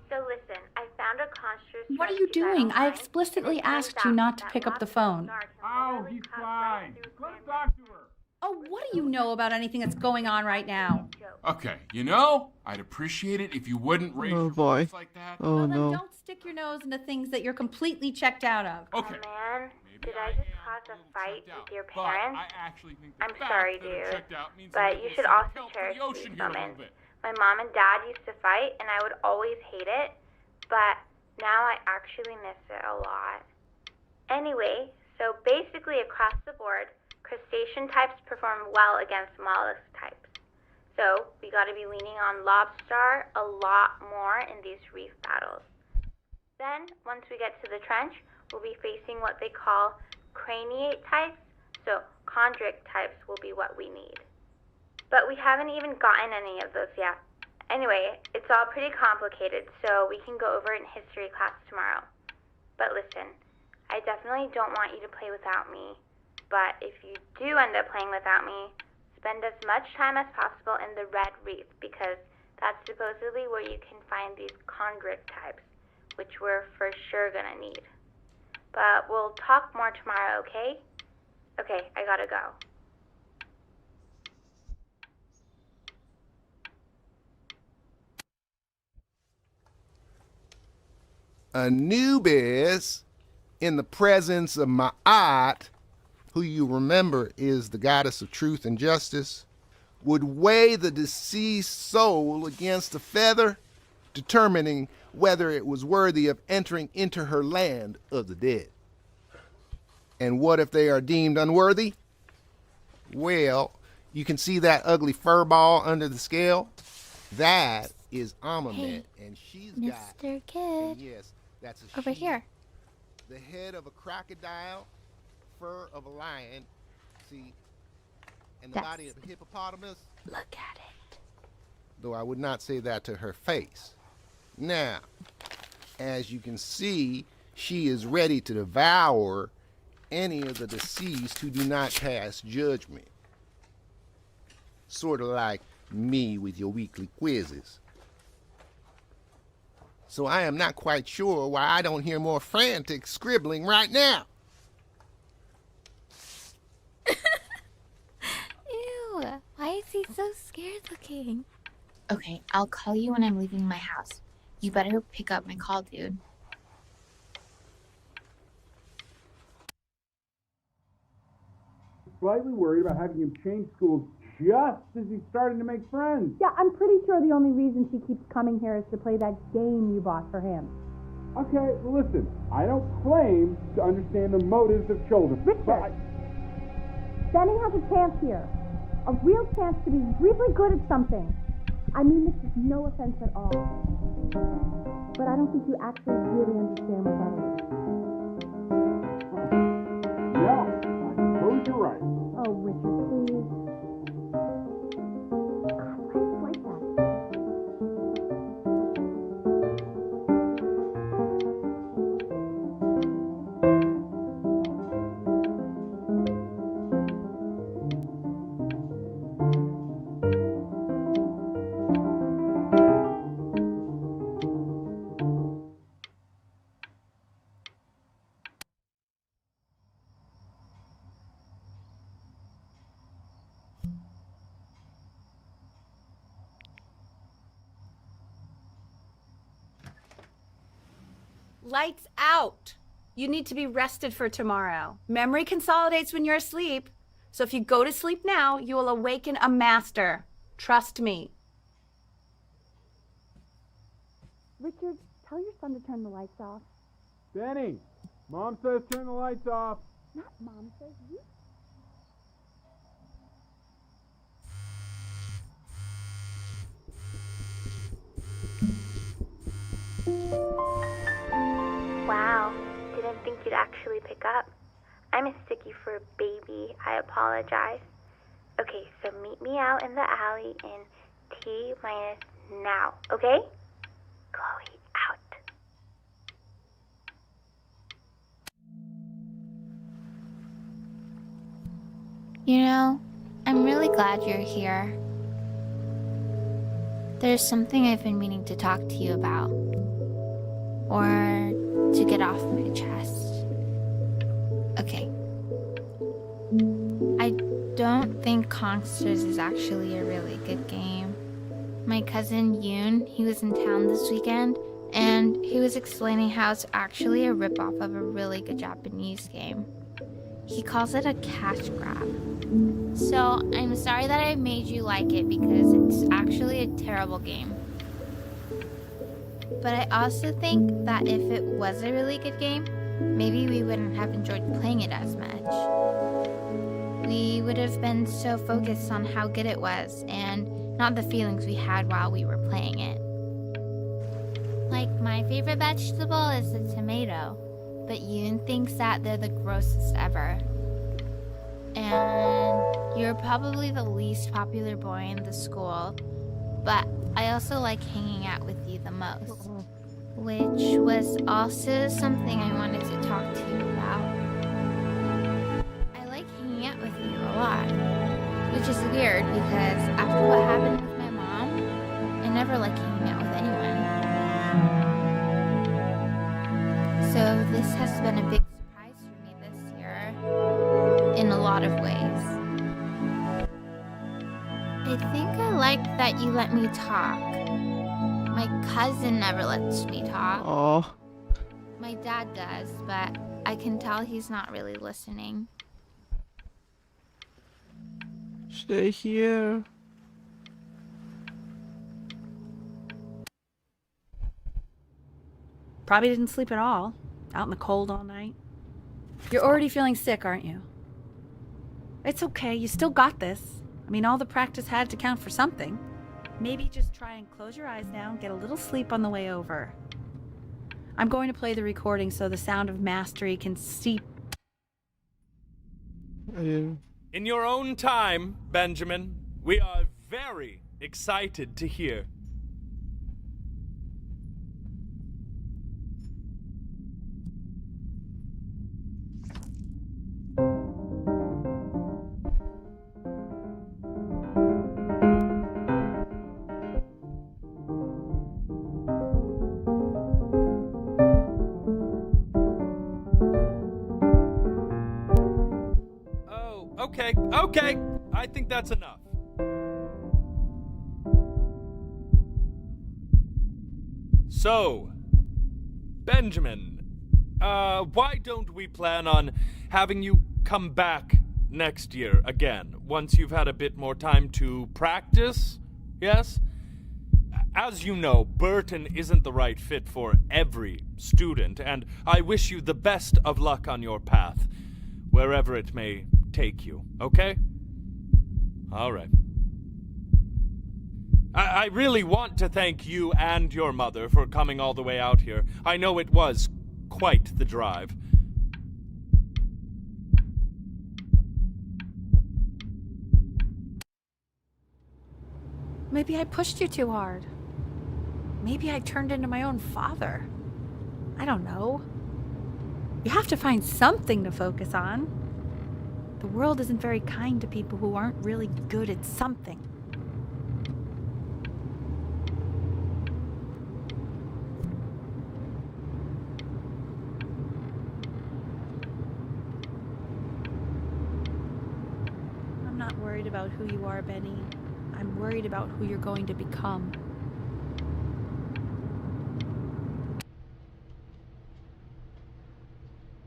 Speaker 10: So listen, I found a construct.
Speaker 6: What are you doing? I explicitly asked you not to pick up the phone.
Speaker 5: Oh, he's fine. Let's talk to her.
Speaker 6: Oh, what do you know about anything that's going on right now?
Speaker 5: Okay, you know, I'd appreciate it if you wouldn't raise
Speaker 1: Oh
Speaker 5: your
Speaker 1: boy.
Speaker 5: voice like that.
Speaker 1: Oh
Speaker 6: Well, then
Speaker 1: no.
Speaker 6: don't stick your nose into things that you're completely checked out of.
Speaker 5: Okay.
Speaker 10: Oh man,
Speaker 5: Maybe
Speaker 10: did I just
Speaker 5: am
Speaker 10: cause a
Speaker 5: little
Speaker 10: fight
Speaker 5: checked out,
Speaker 10: with your
Speaker 5: but
Speaker 10: parents?
Speaker 5: I actually think the
Speaker 10: I'm
Speaker 5: fact
Speaker 10: sorry,
Speaker 5: that I'm
Speaker 10: dude,
Speaker 5: checked out means
Speaker 10: but
Speaker 5: I'm
Speaker 10: you
Speaker 5: gonna
Speaker 10: should
Speaker 5: send
Speaker 10: also
Speaker 5: help from
Speaker 10: cherish
Speaker 5: the ocean
Speaker 10: these
Speaker 5: here a little
Speaker 10: moments.
Speaker 5: bit.
Speaker 10: My mom and dad used to fight, and I would always hate it, but now I actually miss it a lot. Anyway, so basically across the board, crustacean types perform well against mollusk types. So we gotta be leaning on lobster a lot more in these reef battles. Then, once we get to the trench, we'll be facing what they call craniate types, so chondric types will be what we need. But we haven't even gotten any of those yet. Anyway, it's all pretty complicated, so we can go over it in history class tomorrow. But listen, I definitely don't want you to play without me, but if you do end up playing without me, spend as much time as possible in the red reef, because that's supposedly where you can find these chondric types, which we're for sure gonna need. But we'll talk more tomorrow, okay? Okay, I gotta go.
Speaker 7: Anubis, in the presence of Ma'at, who you remember is the goddess of truth and justice, would weigh the deceased soul against a feather, determining whether it was worthy of entering into her land of the dead. And what if they are deemed unworthy? Well, you can see that ugly fur ball under the scale? That is Amamet, and she's got...
Speaker 8: Mr. Kid.
Speaker 7: Yes, that's a
Speaker 8: Over
Speaker 7: she.
Speaker 8: here.
Speaker 7: The head of a crocodile, fur of a lion, see, and the
Speaker 8: That's-
Speaker 7: body of a hippopotamus,
Speaker 8: Look at it.
Speaker 7: though I would not say that to her face. Now, as you can see, she is ready to devour any of the deceased who do not pass judgment. Sort of like me with your weekly quizzes. So I am not quite sure why I don't hear more frantic scribbling right now.
Speaker 8: Ew. Why is he so scared looking?
Speaker 11: Okay, I'll call you when I'm leaving my house. You better pick up my call, dude.
Speaker 12: Slightly worried about having him change schools just as he's starting to make friends.
Speaker 13: Yeah, I'm pretty sure the only reason she keeps coming here is to play that game you bought for him.
Speaker 12: Okay, well, listen, I don't claim to understand the motives of children.
Speaker 13: Richard, Benny has a chance here. A real chance to be really good at something. I mean this is no offense at all. But I don't think you actually really understand what that is.
Speaker 12: Yeah, I suppose you're right.
Speaker 13: Oh, Richard, please. God, why is it like that?
Speaker 6: Lights out. You need to be rested for tomorrow. Memory consolidates when you're asleep. So if you go to sleep now, you will awaken a master. Trust me.
Speaker 13: Richard, tell your son to turn the lights off.
Speaker 12: Benny, Mom says turn the lights off.
Speaker 13: Not Mom says, you.
Speaker 10: Wow, didn't think you'd actually pick up. I mistook you for a baby. I apologize. Okay, so meet me out in the alley in T minus now, okay? Chloe, out.
Speaker 11: You know, I'm really glad you're here. There's something I've been meaning to talk to you about. Or to get off my chest. Okay. I don't think Consters is actually a really good game. My cousin Yoon, he was in town this weekend, and he was explaining how it's actually a ripoff of a really good Japanese game. He calls it a cash grab. So I'm sorry that I made you like it because it's actually a terrible game. But I also think that if it was a really good game, maybe we wouldn't have enjoyed playing it as much. We would have been so focused on how good it was and not the feelings we had while we were playing it. Like, my favorite vegetable is the tomato, but Yoon thinks that they're the grossest ever. And you're probably the least popular boy in the school, but I also like hanging out with you the most, which was also something I wanted to talk to you about. I like hanging out with you a lot, which is weird because after what happened with my mom, I never like hanging out with anyone. So this has been a big surprise for me this year, in a lot of ways. I think I like that you let me talk. My cousin never lets me talk.
Speaker 1: Oh.
Speaker 11: My dad does, but I can tell he's not really listening.
Speaker 1: Stay here.
Speaker 6: Probably didn't sleep at all. Out in the cold all night. You're already feeling sick, aren't you? It's okay. You still got this. I mean, all the practice had to count for something. Maybe just try and close your eyes now and get a little sleep on the way over. I'm going to play the recording so the sound of mastery can seep.
Speaker 3: In your own time, Benjamin, we are very excited to hear. Okay, I think that's enough. So, Benjamin, why don't we plan on having you come back next year again, once you've had a bit more time to practice, yes? As you know, Burton isn't the right fit for every student, and I wish you the best of luck on your path, wherever it may take you, okay? All right. I really want to thank you and your mother for coming all the way out here. I know it was quite the drive.
Speaker 6: Maybe I pushed you too hard. Maybe I turned into my own father. I don't know. You have to find something to focus on. The world isn't very kind to people who aren't really good at something. I'm not worried about who you are, Benny. I'm worried about who you're going to become.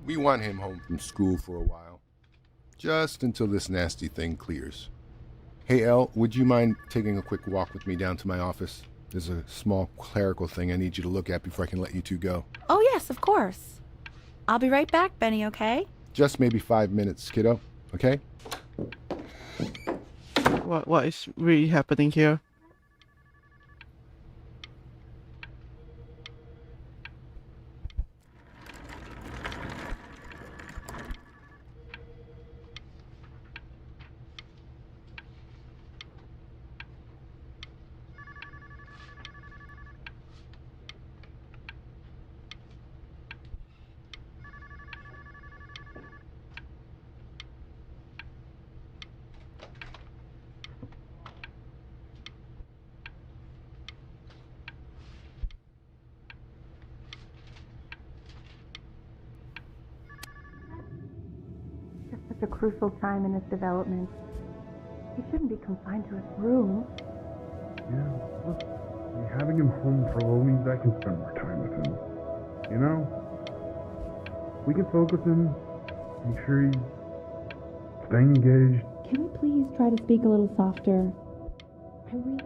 Speaker 7: We want him home from school for a while. Just until this nasty thing clears. Hey, Elle, would you mind taking a quick walk with me down to my office? There's a small clerical thing I need you to look at before I can let you two go.
Speaker 6: Oh, yes, of course. I'll be right back, Benny, okay?
Speaker 7: Just maybe 5 minutes, kiddo, okay?
Speaker 1: What is really happening here?
Speaker 13: Such a crucial time in his development. He shouldn't be confined to his room.
Speaker 12: Yeah, look, having him home for a little means I can spend more time with him. You know? We can focus him, make sure he's staying engaged.
Speaker 13: Can we please try to speak a little softer? I really...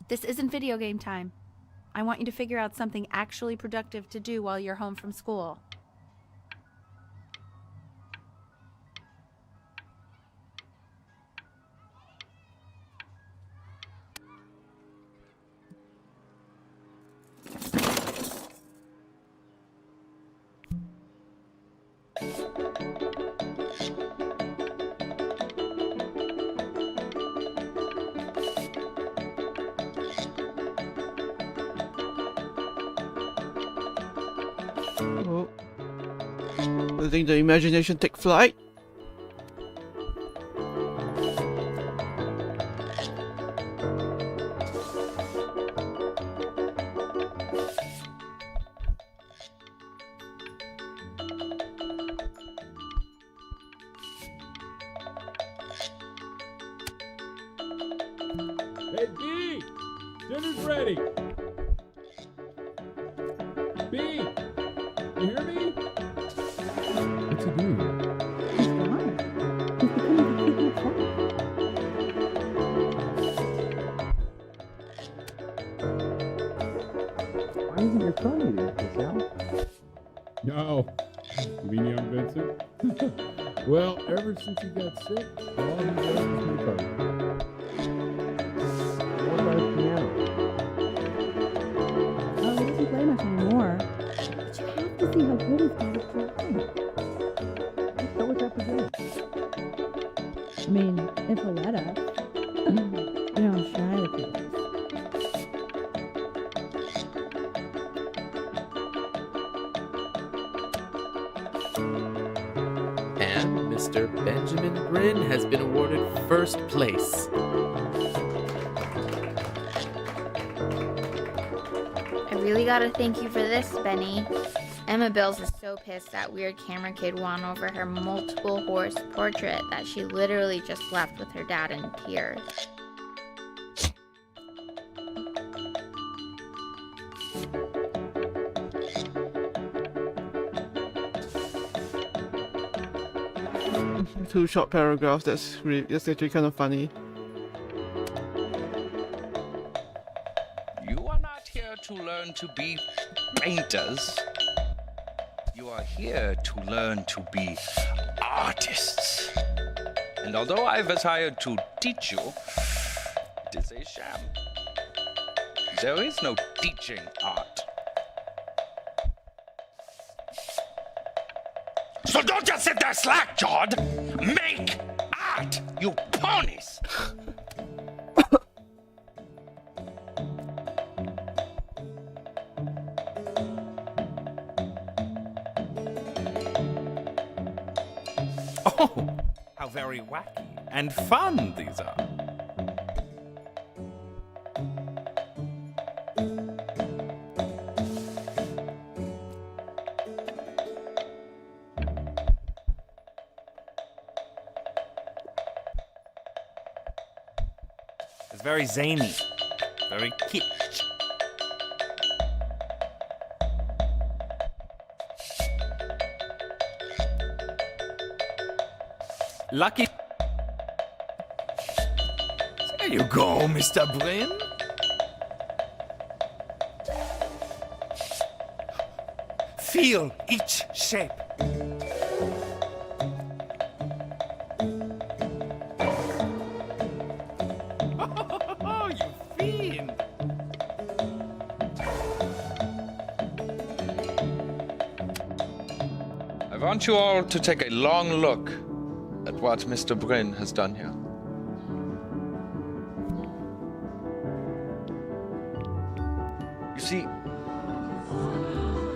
Speaker 6: This isn't video game time. I want you to figure out something actually productive to do while you're home from school.
Speaker 1: Oh. Letting the imagination take flight.
Speaker 12: Hey, B! Dinner's ready! B! You hear me? What's he doing?
Speaker 13: He's gone. He's becoming a completely
Speaker 12: Why isn't your phone eating, Giselle? No. You mean young Vincent? Well, ever since he got sick, all he does is make art. What about his piano?
Speaker 13: Oh, he doesn't play much anymore. But you have to see how good he's got at drawing.
Speaker 12: So what's up to do?
Speaker 13: I mean, if he'll let us. You know, I'm shy with you.
Speaker 14: And Mr. Benjamin Bryn has been awarded first place.
Speaker 11: I really gotta thank you for this, Benny. Emma Bills is so pissed that weird camera kid won over her multiple horse portrait that she literally just left with her dad in tears.
Speaker 1: Two short paragraphs. That's actually kind of funny.
Speaker 15: You are not here to learn to be painters. You are here to learn to be artists. And although I was hired to teach you, it is a sham. There is no teaching art. So don't just sit there slack-jawed. Make art, you ponies!
Speaker 16: Oh, how very wacky and fun these are. It's very zany, very kitsch. Lucky. There you go, Mr. Bryn. Feel each shape. Oh, you fiend.
Speaker 15: I want you all to take a long look at what Mr. Bryn has done here. You see,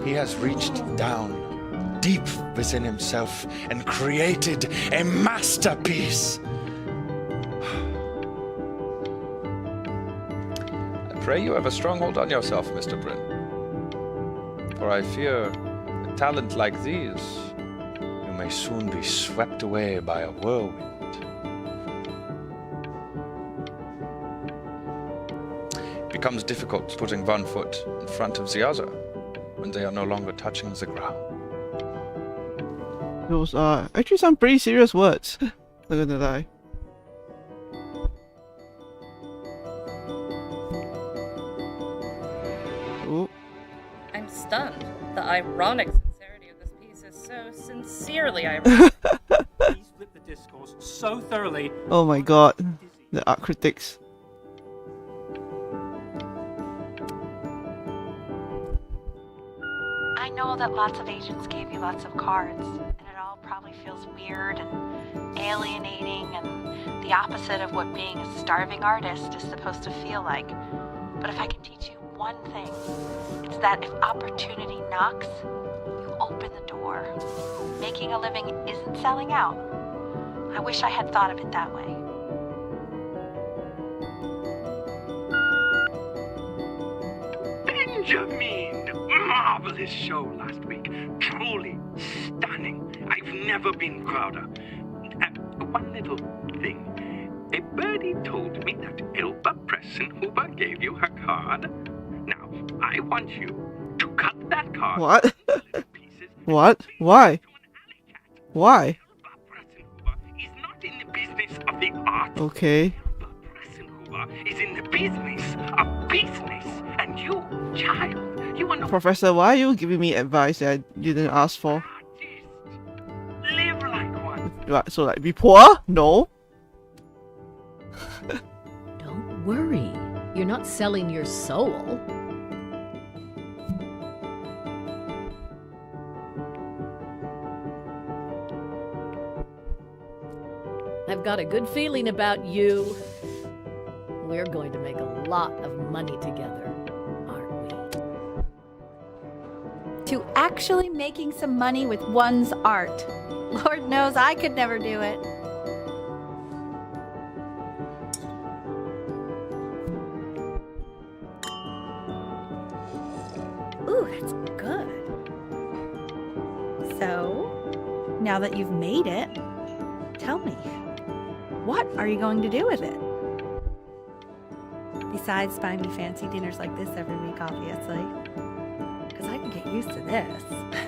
Speaker 15: he has reached down deep within himself and created a masterpiece. I pray you have a strong hold on yourself, Mr. Bryn. For I fear a talent like these, you may soon be swept away by a whirlwind. It becomes difficult putting one foot in front of the other when they are no longer touching the ground.
Speaker 1: Those are actually some pretty serious words. Not gonna lie. Oh.
Speaker 17: I'm stunned. The ironic sincerity of this piece is so sincerely ironic.
Speaker 18: Please flip the discourse so thoroughly.
Speaker 1: Oh my god. The art critics.
Speaker 4: I know that lots of agents gave you lots of cards, and it all probably feels weird and alienating and the opposite of what being a starving artist is supposed to feel like. But if I can teach you one thing, it's that if opportunity knocks, you open the door. Making a living isn't selling out. I wish I had thought of it that way.
Speaker 19: Benjamin! Marvelous show last week. Truly stunning. I've never been prouder. One little thing. A birdie told me that Elba Pressenhuber gave you her card. Now, I want you to cut that card.
Speaker 1: What? What? Why? Why?
Speaker 19: Is not in the business of the art.
Speaker 1: Okay.
Speaker 19: Pressenhuber is in the business of business. And you, child, you are not.
Speaker 1: Professor, why are you giving me advice that I didn't ask for?
Speaker 19: Live like one.
Speaker 1: What, so like be poor? No.
Speaker 20: Don't worry. You're not selling your soul. I've got a good feeling about you. We're going to make a lot of money together, aren't we?
Speaker 6: To actually making some money with one's art. Lord knows I could never do it. Ooh, that's good. So, now that you've made it, tell me, what are you going to do with it? Besides buying me fancy dinners like this every week, obviously. Because I can get used to this.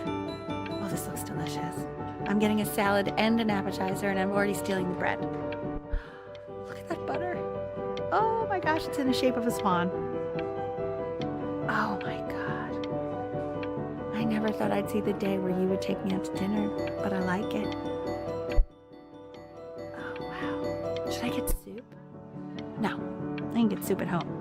Speaker 6: Oh, this looks delicious. I'm getting a salad and an appetizer, and I'm already stealing the bread. Look at that butter. Oh my gosh, it's in the shape of a swan. Oh my god. I never thought I'd see the day where you would take me out to dinner, but I like it. Oh wow. Should I get soup? No, I can get soup at home.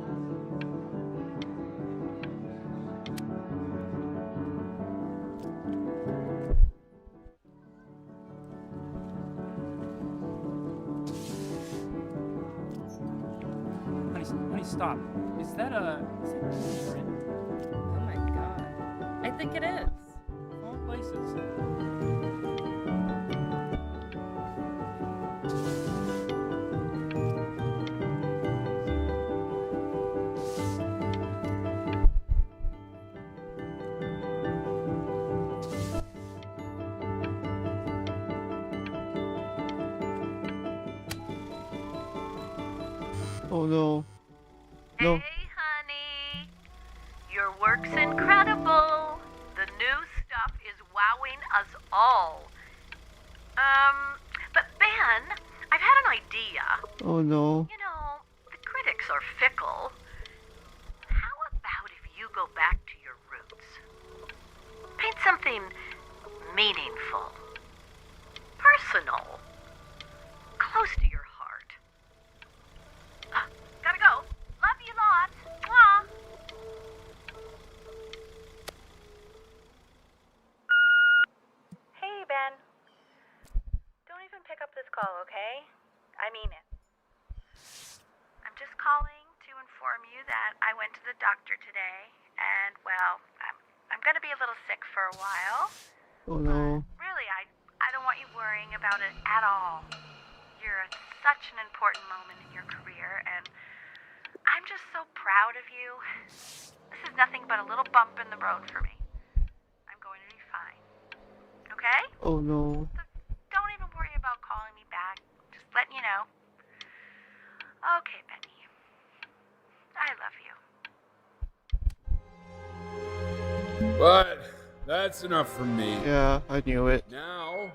Speaker 18: Honey, stop. Is that Bryn?
Speaker 17: Oh my god. I think it is.
Speaker 18: Of all places.
Speaker 1: Oh no. No.
Speaker 20: Hey, honey. Your work's incredible. The new stuff is wowing us all. But Ben, I've had an idea.
Speaker 1: Oh no.
Speaker 20: You know, the critics are fickle. How about if you go back to your roots? Paint something meaningful, personal, close to your heart. Gotta go. Love you lots. Mwah.
Speaker 6: Hey, Ben. Don't even pick up this call, okay? I mean it. I'm just calling to inform you that I went to the doctor today, and, well, I'm gonna be a little sick for a while.
Speaker 1: Oh no.
Speaker 6: Really, I don't want you worrying about it at all. You're at such an important moment in your career, and I'm just so proud of you. This is nothing but a little bump in the road for me. I'm going to be fine. Okay?
Speaker 1: Oh no.
Speaker 6: Don't even worry about calling me back. Just letting you know. Okay, Benny. I love you.
Speaker 5: But that's enough from me.
Speaker 1: Yeah, I knew it.
Speaker 5: Now,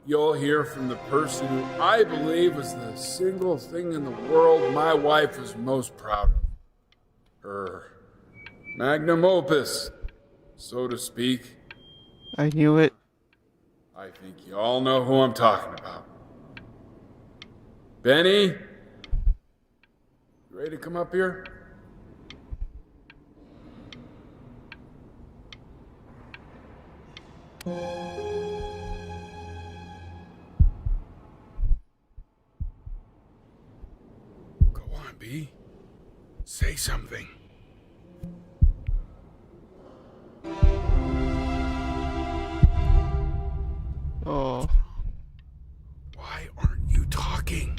Speaker 5: you'll hear from the person who I believe is the single thing in the world my wife is most proud of. Her magnum opus, so to speak.
Speaker 1: I knew it.
Speaker 5: I think you all know who I'm talking about. Benny? You ready to come up here? Go on, B. Say something.
Speaker 1: Oh.
Speaker 5: Why aren't you talking?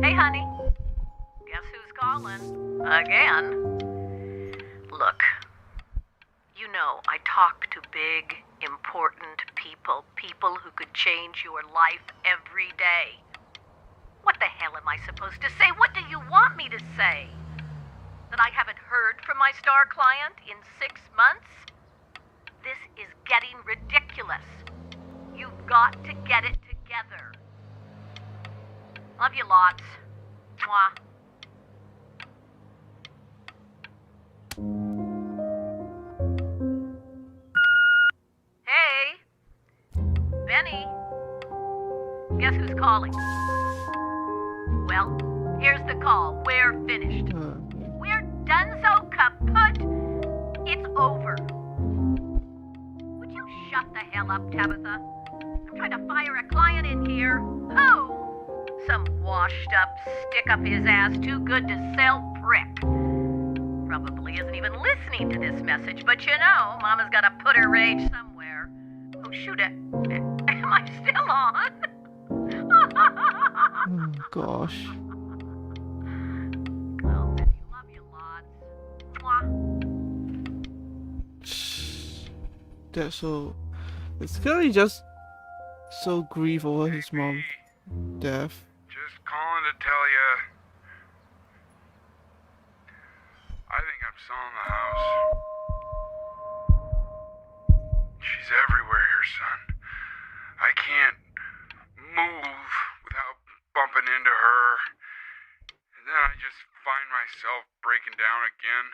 Speaker 20: Hey, honey. Guess who's calling? Again. Look, you know I talk to big, important people who could change your life every day. What the hell am I supposed to say? What do you want me to say? That I haven't heard from my star client in 6 months? This is getting ridiculous. You've got to get it together. Love you lots. Mwah. Hey, Benny. Guess who's calling? Well, here's the call. We're finished. We're done so kaput. It's over. Would you shut the hell up, Tabitha? I'm trying to fire a client in here. Who? Some washed-up, stick-up-his-ass, too-good-to-sell prick. Probably isn't even listening to this message, but you know, Mama's got to put her rage somewhere. Oh, shoot it. Am I still on?
Speaker 1: Oh, gosh.
Speaker 20: Oh, Benny, love you lots. Mwah.
Speaker 1: That's so... It's clearly just so grief over his mom's death.
Speaker 12: Just calling to tell you, I think I'm selling the house. She's everywhere here, son. I can't move without bumping into her. And then I just find myself breaking down again.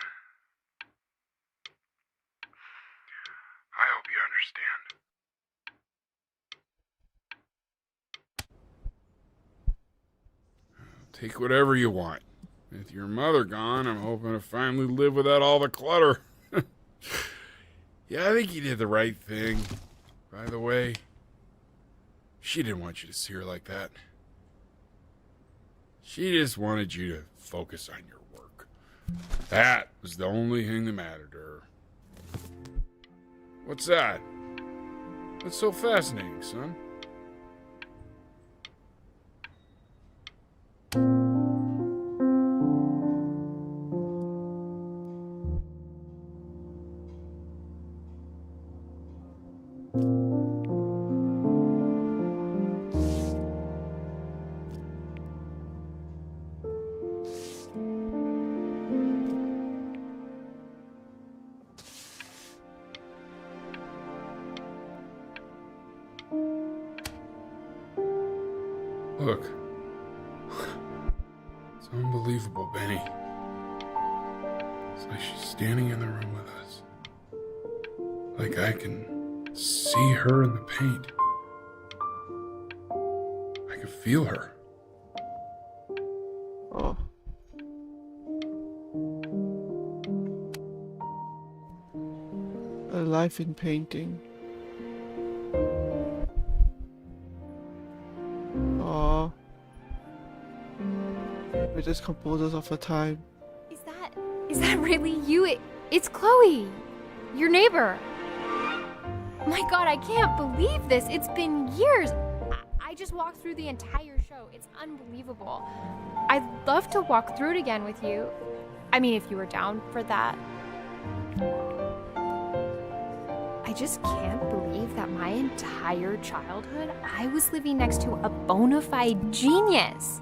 Speaker 12: I hope you understand.
Speaker 5: Take whatever you want. With your mother gone, I'm hoping to finally live without all the clutter. Yeah, I think you did the right thing. By the way, she didn't want you to see her like that. She just wanted you to focus on your work. That was the only thing that mattered to her. What's that? What's so fascinating, son? Look. It's unbelievable, Benny. It's like she's standing in the room with us. Like I can see her in the paint. I can feel her.
Speaker 1: Oh. A life in painting. Oh. We're just composers of a time.
Speaker 21: Is that really you? It's Chloe, your neighbor. My God, I can't believe this. It's been years. I just walked through the entire show. It's unbelievable. I'd love to walk through it again with you. I mean, if you were down for that. I just can't believe that my entire childhood, I was living next to a bona fide genius.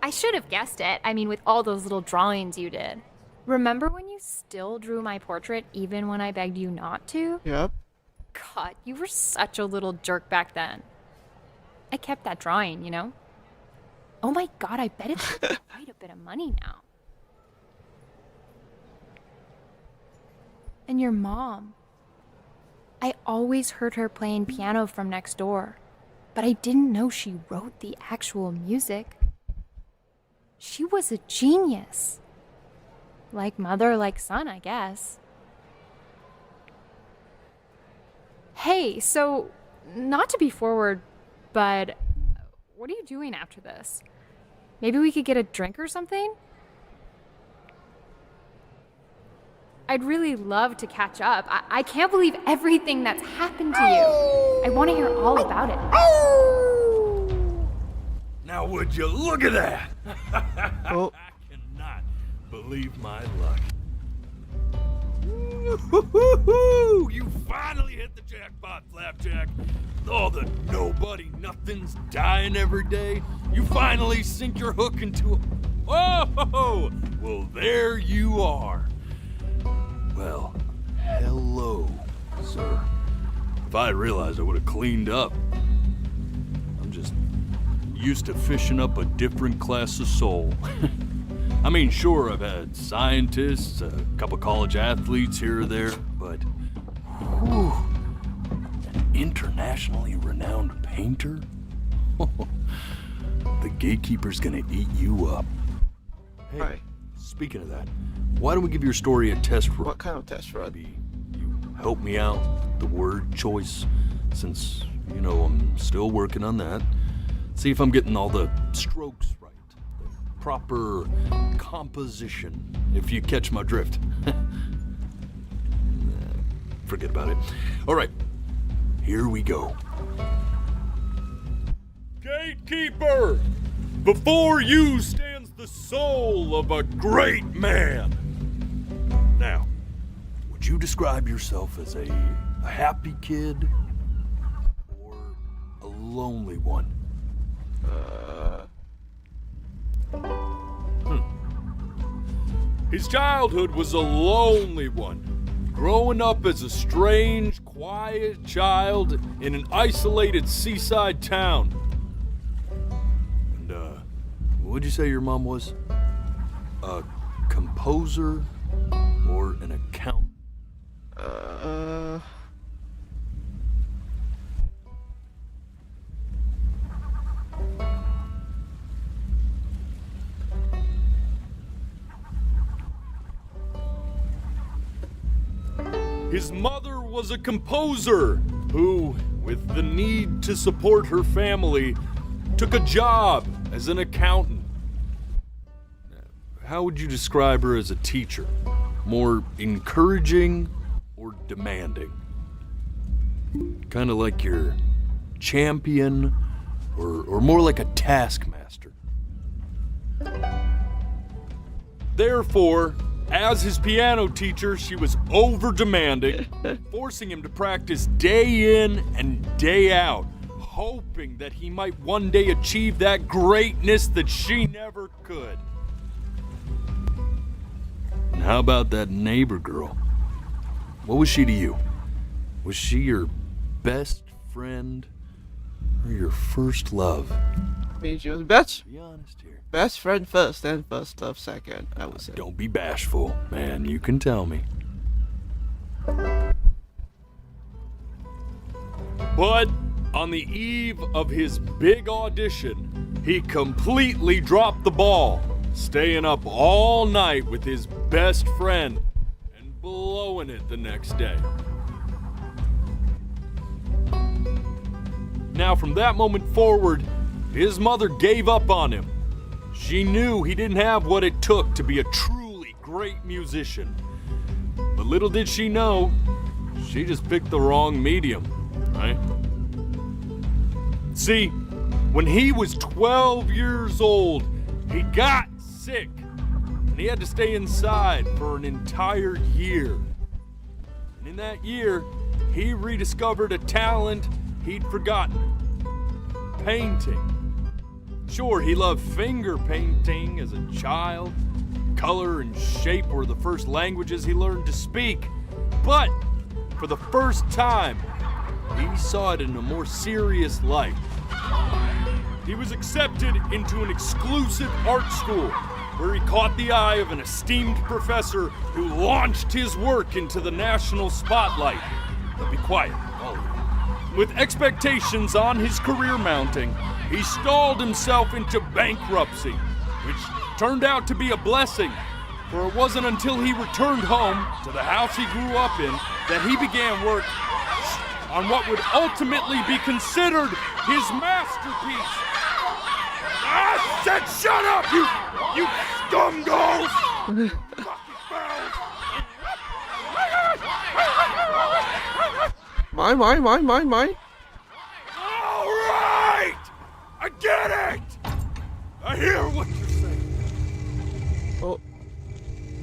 Speaker 21: I should have guessed it. I mean, with all those little drawings you did. Remember when you still drew my portrait even when I begged you not to?
Speaker 1: Yep.
Speaker 21: God, you were such a little jerk back then. I kept that drawing, you know? Oh my God, I bet it's worth quite a bit of money now. And your mom. I always heard her playing piano from next door, but I didn't know she wrote the actual music. She was a genius. Like mother, like son, I guess. Hey, so, not to be forward, but what are you doing after this? Maybe we could get a drink or something? I'd really love to catch up. I can't believe everything that's happened to you. I want to hear all about it.
Speaker 3: Now would you look at that?
Speaker 1: Oh.
Speaker 3: I cannot believe my luck. Woo-hoo-hoo-hoo! You finally hit the jackpot, Flapjack. All the nobody nothings dying every day. You finally sink your hook into a... Oh! Well, there you are. Well, hello, sir. If I had realized, I would have cleaned up. I'm just used to fishing up a different class of soul. I mean, sure, I've had scientists, a couple college athletes here or there, but whew, an internationally renowned painter? The gatekeeper's gonna eat you up. Hey,
Speaker 1: Right.
Speaker 3: Speaking of that, why don't we give your story a test run?
Speaker 1: What kind of test run?
Speaker 3: Maybe you help me out with the word choice, since, you know, I'm still working on that. See if I'm getting all the strokes right. The proper composition, if you catch my drift. Forget about it. All right, here we go. Gatekeeper! Before you stands the soul of a great man. Now, would you describe yourself as a happy kid or a lonely one? His childhood was a lonely one, growing up as a strange, quiet child in an isolated seaside town. And, what'd you say your mom was? A composer or an accountant? His mother was a composer who, with the need to support her family, took a job as an accountant. How would you describe her as a teacher? More encouraging or demanding? Kind of like your champion or more like a taskmaster? Therefore, as his piano teacher, she was over-demanding, forcing him to practice day in and day out, hoping that he might one day achieve that greatness that she never could. And how about that neighbor girl? What was she to you? Was she your best friend or your first love?
Speaker 1: means you best.
Speaker 3: Be honest here.
Speaker 1: Best friend first, then first love second, I would say.
Speaker 3: Don't be bashful, man. You can tell me. But on the eve of his big audition, he completely dropped the ball, staying up all night with his best friend and blowing it the next day. Now, from that moment forward, his mother gave up on him. She knew he didn't have what it took to be a truly great musician. But little did she know, she just picked the wrong medium, right? See, when he was 12 years old, he got sick, and he had to stay inside for an entire year. And in that year, he rediscovered a talent he'd forgotten: painting. Sure, he loved finger painting as a child. Color and shape were the first languages he learned to speak. But for the first time, he saw it in a more serious light. He was accepted into an exclusive art school where he caught the eye of an esteemed professor who launched his work into the national spotlight. But be quiet, all of you. With expectations on his career mounting, he stalled himself into bankruptcy, which turned out to be a blessing, for it wasn't until he returned home to the house he grew up in that he began work on what would ultimately be considered his masterpiece. I said shut up, you scumballs!
Speaker 1: My.
Speaker 3: All right! I get it! I hear what you're saying.
Speaker 1: Oh.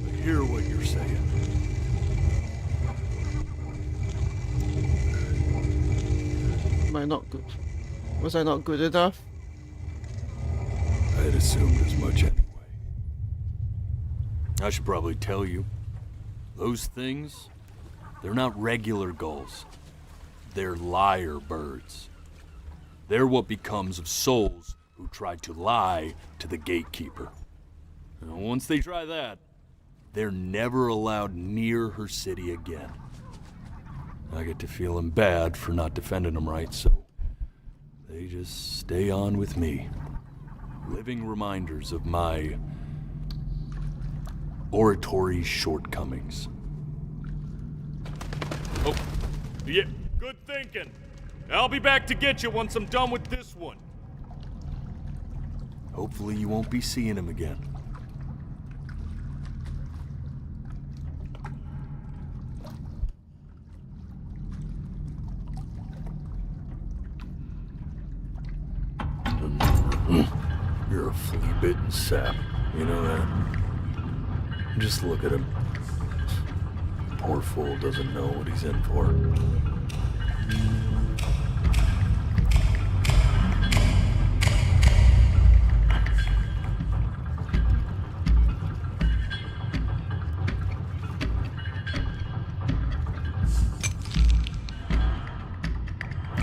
Speaker 3: I hear what you're saying.
Speaker 1: Am I not good? Was I not good enough?
Speaker 3: I had assumed as much anyway. I should probably tell you, those things, they're not regular gulls. They're lyre birds. They're what becomes of souls who try to lie to the gatekeeper. And once they try that, they're never allowed near her city again. I get to feeling bad for not defending them right, so they just stay on with me. Living reminders of my oratory shortcomings. Oh, yeah, good thinking. I'll be back to get you once I'm done with this one. Hopefully you won't be seeing him again. You're a flea-bitten sap, you know that? Just look at him. Poor fool doesn't know what he's in for.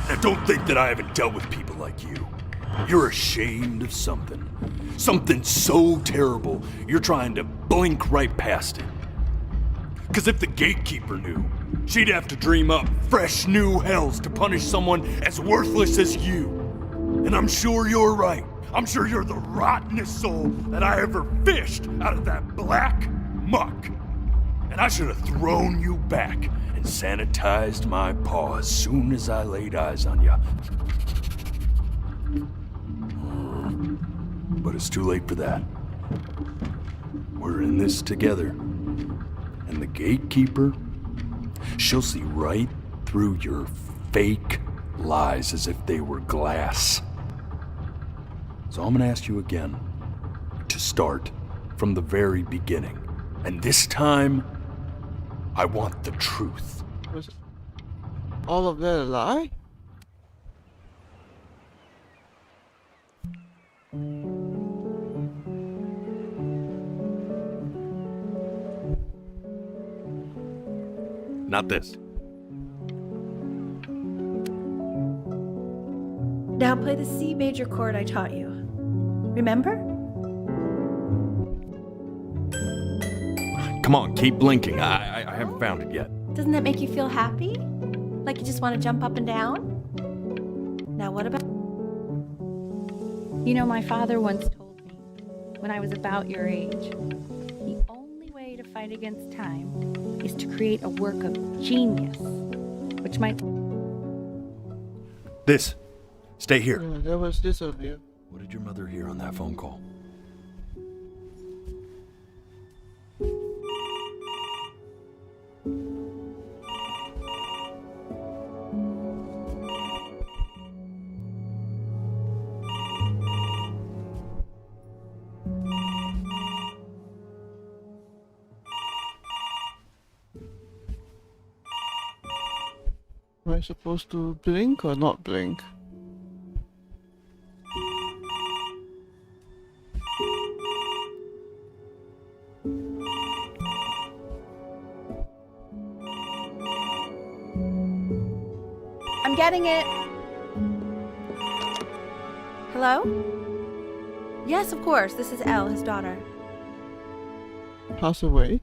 Speaker 3: Now don't think that I haven't dealt with people like you. You're ashamed of something. Something so terrible, you're trying to blink right past it. Because if the gatekeeper knew, she'd have to dream up fresh new hells to punish someone as worthless as you. And I'm sure you're right. I'm sure you're the rottenest soul that I ever fished out of that black muck. And I should have thrown you back and sanitized my paw as soon as I laid eyes on you. But it's too late for that. We're in this together. And the gatekeeper, she'll see right through your fake lies as if they were glass. So I'm gonna ask you again to start from the very beginning. And this time, I want the truth.
Speaker 1: Was all of that a lie?
Speaker 3: Not this.
Speaker 6: Now play the C major chord I taught you.
Speaker 4: Remember?
Speaker 3: Come on, keep blinking. I haven't found it yet.
Speaker 4: Doesn't that make you feel happy? Like you just want to jump up and down? Now what about... You know, my father once told me, when I was about your age, the only way to fight against time is to create a work of genius, which might...
Speaker 3: This. Stay here.
Speaker 1: Yeah, there was this earlier.
Speaker 3: What did your mother hear on that phone call?
Speaker 1: Am I supposed to blink or not blink?
Speaker 4: I'm getting it. Hello? Yes, of course. This is Elle, his daughter.
Speaker 1: Pass away?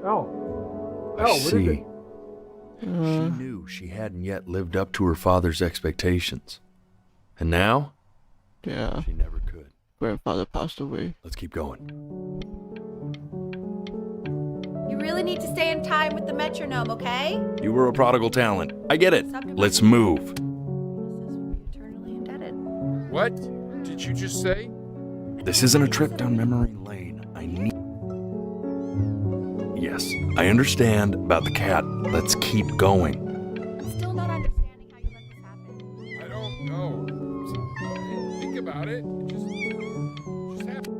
Speaker 12: Oh.
Speaker 3: I see. She knew she hadn't yet lived up to her father's expectations. And now?
Speaker 1: Yeah.
Speaker 3: She never could.
Speaker 1: Grandfather passed away.
Speaker 3: Let's keep going.
Speaker 4: You really need to stay in time with the metronome, okay?
Speaker 3: You were a prodigal talent. I get it. Let's move.
Speaker 4: Eternally indebted.
Speaker 5: What did you just say?
Speaker 3: This isn't a trip down memory lane. I need... Yes, I understand about the cat. Let's keep going.
Speaker 4: Still not understanding how you let this happen.
Speaker 5: I don't know. I didn't think about it. It just happened.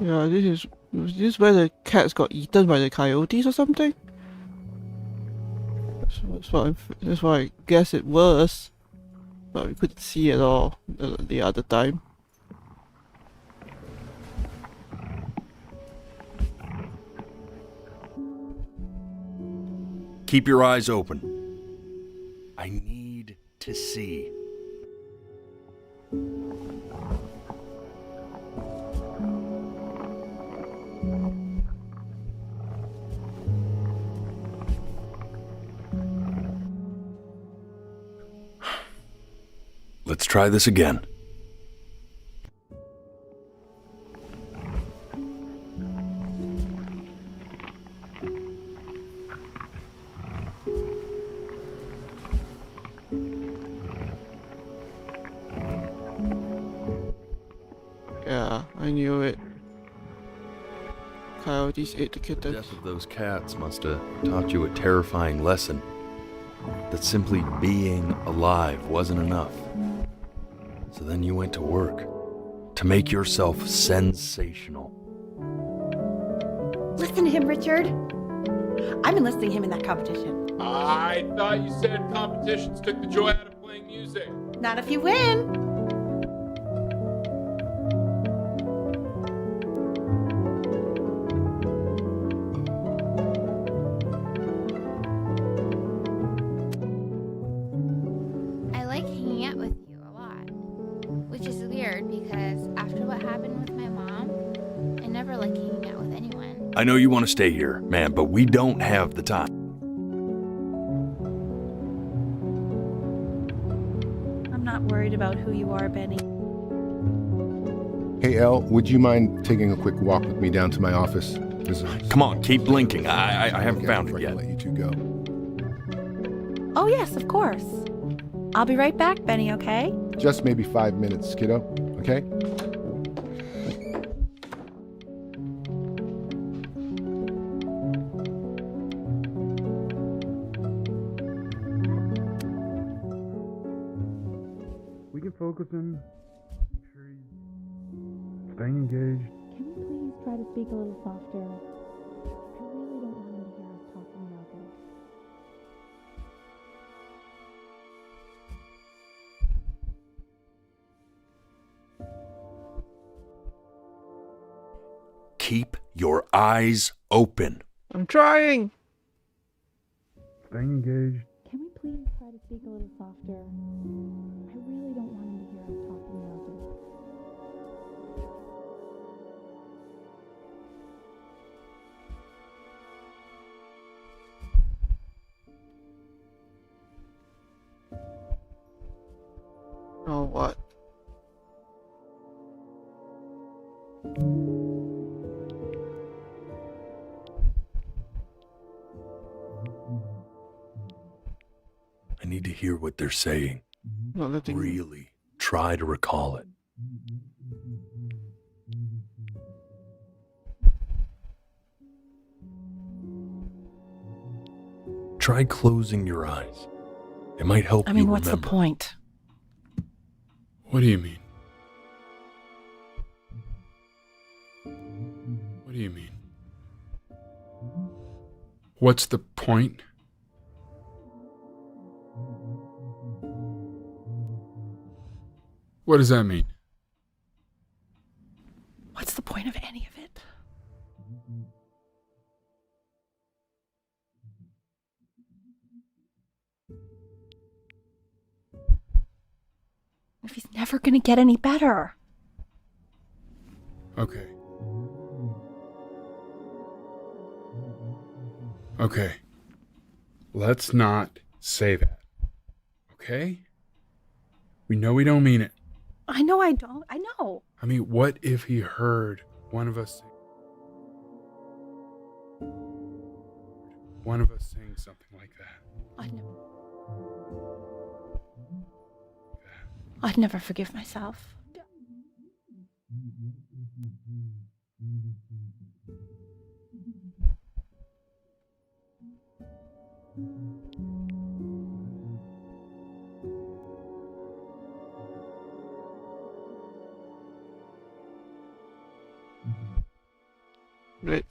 Speaker 1: Yeah, was this where the cats got eaten by the coyotes or something? That's what I guess it was. But we couldn't see it all the other time.
Speaker 3: Keep your eyes open. I need to see. Let's try this again.
Speaker 1: Yeah, I knew it. Coyotes ate the
Speaker 3: The
Speaker 1: kittens.
Speaker 3: death of those cats must have taught you a terrifying lesson. That simply being alive wasn't enough. So then you went to work to make yourself sensational.
Speaker 4: Listen to him, Richard. I'm enlisting him in that competition.
Speaker 5: I thought you said competitions took the joy out of playing music.
Speaker 4: Not if you win.
Speaker 11: I like hanging out with you a lot. Which is weird because after what happened with my mom, I never like hanging out with anyone.
Speaker 3: I know you want to stay here, man, but we don't have the time.
Speaker 4: I'm not worried about who you are, Benny.
Speaker 7: Hey, Elle, would you mind taking a quick walk with me down to my office?
Speaker 3: Come on, keep blinking. I haven't found it yet.
Speaker 7: Let you two go.
Speaker 4: Oh, yes, of course. I'll be right back, Benny, okay?
Speaker 7: Just maybe 5 minutes, kiddo. Okay?
Speaker 12: We can focus in. Make sure he's staying engaged.
Speaker 13: Can we please try to speak a little softer? I really don't want him to hear us talking about this.
Speaker 3: Keep your eyes open.
Speaker 1: I'm trying.
Speaker 12: Staying engaged.
Speaker 4: Can we please try to speak a little softer? I really don't want him to hear us talking about this.
Speaker 1: Oh, what?
Speaker 3: I need to hear what they're saying.
Speaker 1: Not letting
Speaker 3: Really try to recall it. Try closing your eyes. It might help you
Speaker 4: what's the
Speaker 3: remember.
Speaker 4: point?
Speaker 5: What do you mean? What do you mean? What's the point? What does that mean?
Speaker 4: What's the point of any of it? If he's never gonna get any better.
Speaker 5: Okay. Okay. Let's not say that. Okay? We know we don't mean it.
Speaker 4: I know I don't. I know.
Speaker 5: I mean, what if he heard one of us saying something like that?
Speaker 4: I'd never forgive myself.
Speaker 1: Wait.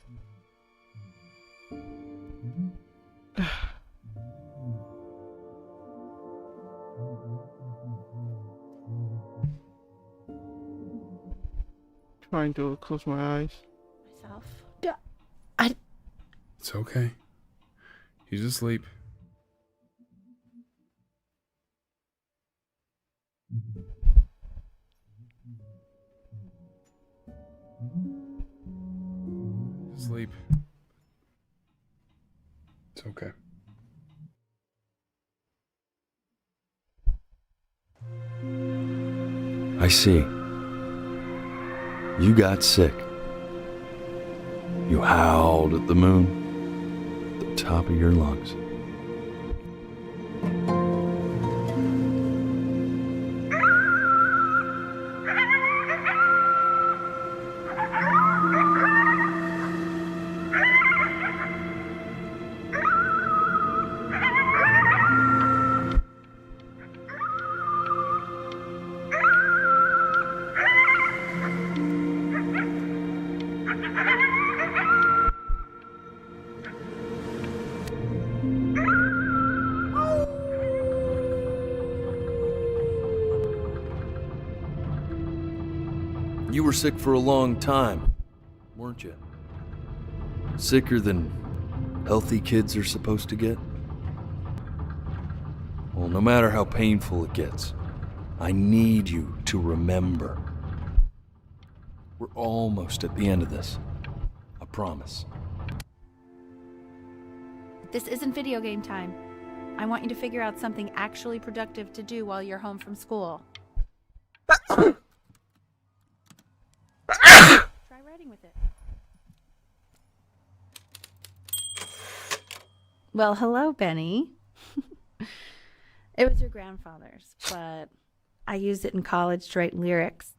Speaker 1: Trying to close my eyes.
Speaker 4: Myself.
Speaker 5: It's okay. He's asleep. Sleep. It's okay.
Speaker 3: I see. You got sick. You howled at the moon at the top of your lungs. You were sick for a long time, weren't you? Sicker than healthy kids are supposed to get? Well, no matter how painful it gets, I need you to remember. We're almost at the end of this. I promise.
Speaker 6: This isn't video game time. I want you to figure out something actually productive to do while you're home from school. Try writing with it. Well, hello, Benny. It was your grandfather's, but I used it in college to write lyrics.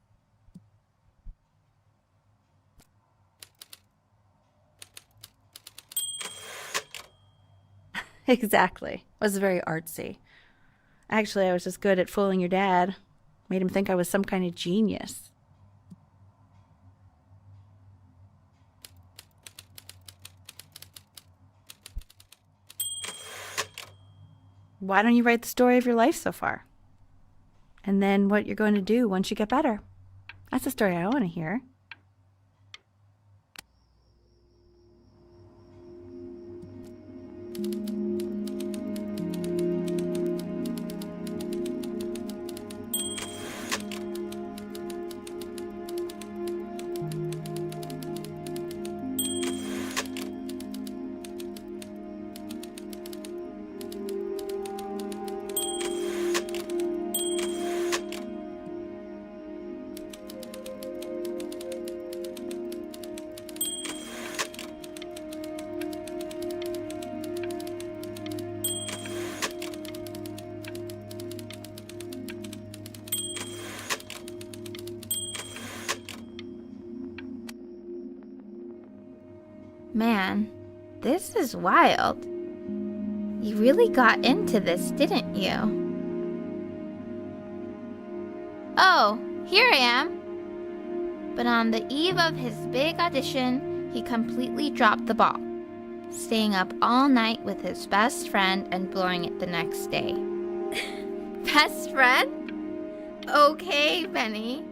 Speaker 6: Exactly. It was very artsy. Actually, I was just good at fooling your dad. Made him think I was some kind of genius. Why don't you write the story of your life so far? And then what you're going to do once you get better. That's the story I want to hear.
Speaker 11: Man, this is wild. You really got into this, didn't you? Oh, here I am. But on the eve of his big audition, he completely dropped the ball, staying up all night with his best friend and blowing it the next day. Best friend? Okay, Benny.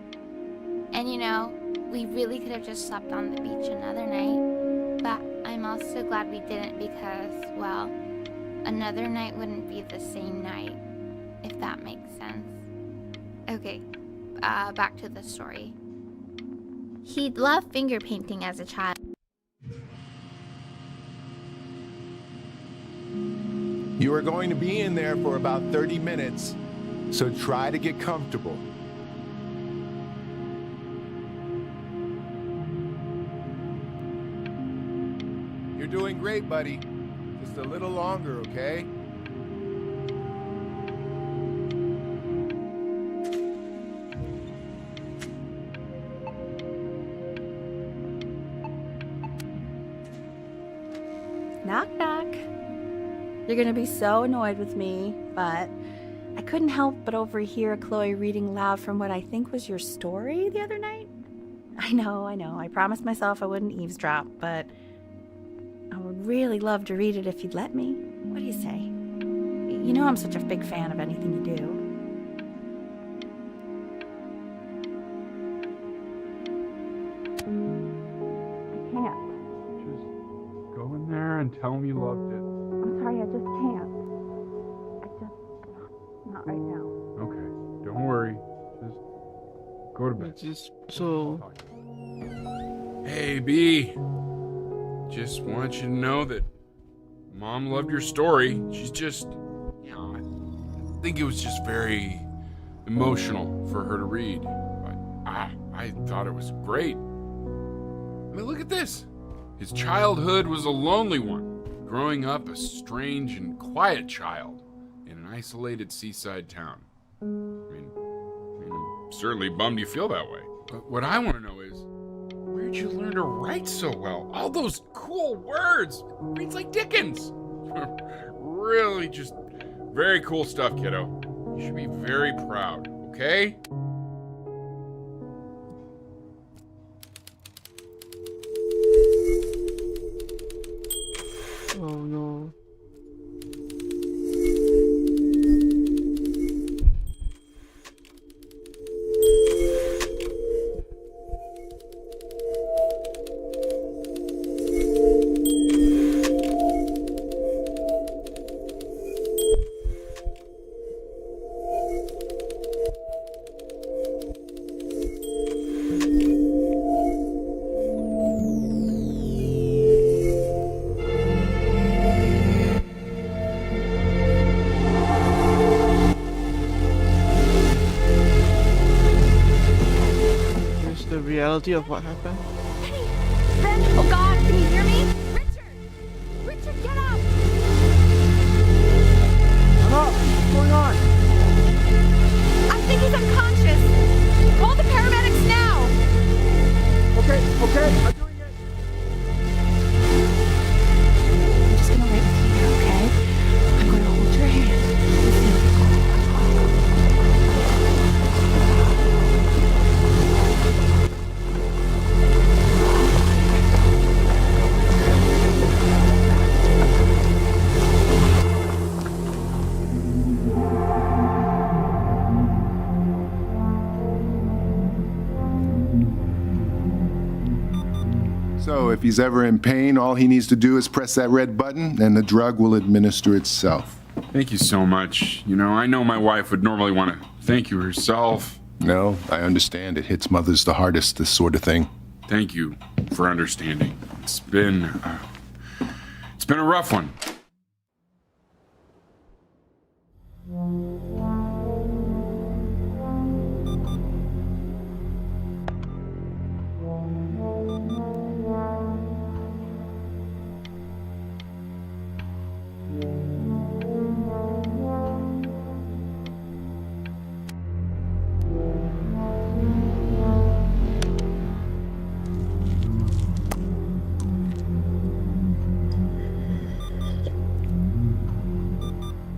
Speaker 11: And you know, we really could have just slept on the beach another night, but I'm also glad we didn't because, well, another night wouldn't be the same night, if that makes sense. Okay, back to the story. He'd loved finger painting as a child.
Speaker 7: You are going to be in there for about 30 minutes, so try to get comfortable. You're doing great, buddy. Just a little longer, okay?
Speaker 4: Knock, knock. You're gonna be so annoyed with me, but I couldn't help but overhear Chloe reading loud from what I think was your story the other night. I know. I promised myself I wouldn't eavesdrop, but I would really love to read it if you'd let me. What do you say? You know I'm such a big fan of anything you do. I can't.
Speaker 12: Just go in there and tell him you loved it.
Speaker 4: I'm sorry, I just can't. Not right now.
Speaker 12: Okay, don't worry. Just go to bed.
Speaker 1: Just so.
Speaker 5: Hey, B. Just want you to know that Mom loved your story. She's just, I think it was just very emotional for her to read. But I thought it was great. I mean, look at this. His childhood was a lonely one, growing up a strange and quiet child in an isolated seaside town. I mean, I'm certainly bummed you feel that way. But what I want to know is, where'd you learn to write so well? All those cool words. Reads like Dickens. Really just very cool stuff, kiddo. You should be very proud, okay?
Speaker 1: Oh no. Reality of what happened.
Speaker 13: Ben, oh God, can you hear me? Richard, get up!
Speaker 12: I'm up. What's going on?
Speaker 13: I think he's unconscious. Call the paramedics now.
Speaker 12: Okay, I'm doing it.
Speaker 4: I'm just gonna wait with you here, okay? I'm gonna hold your hand. Listen.
Speaker 7: So if he's ever in pain, all he needs to do is press that red button and the drug will administer itself.
Speaker 5: Thank you so much. You know, I know my wife would normally want to thank you herself.
Speaker 7: No, I understand. It hits mothers the hardest, this sort of thing.
Speaker 5: Thank you for understanding. It's been a rough one.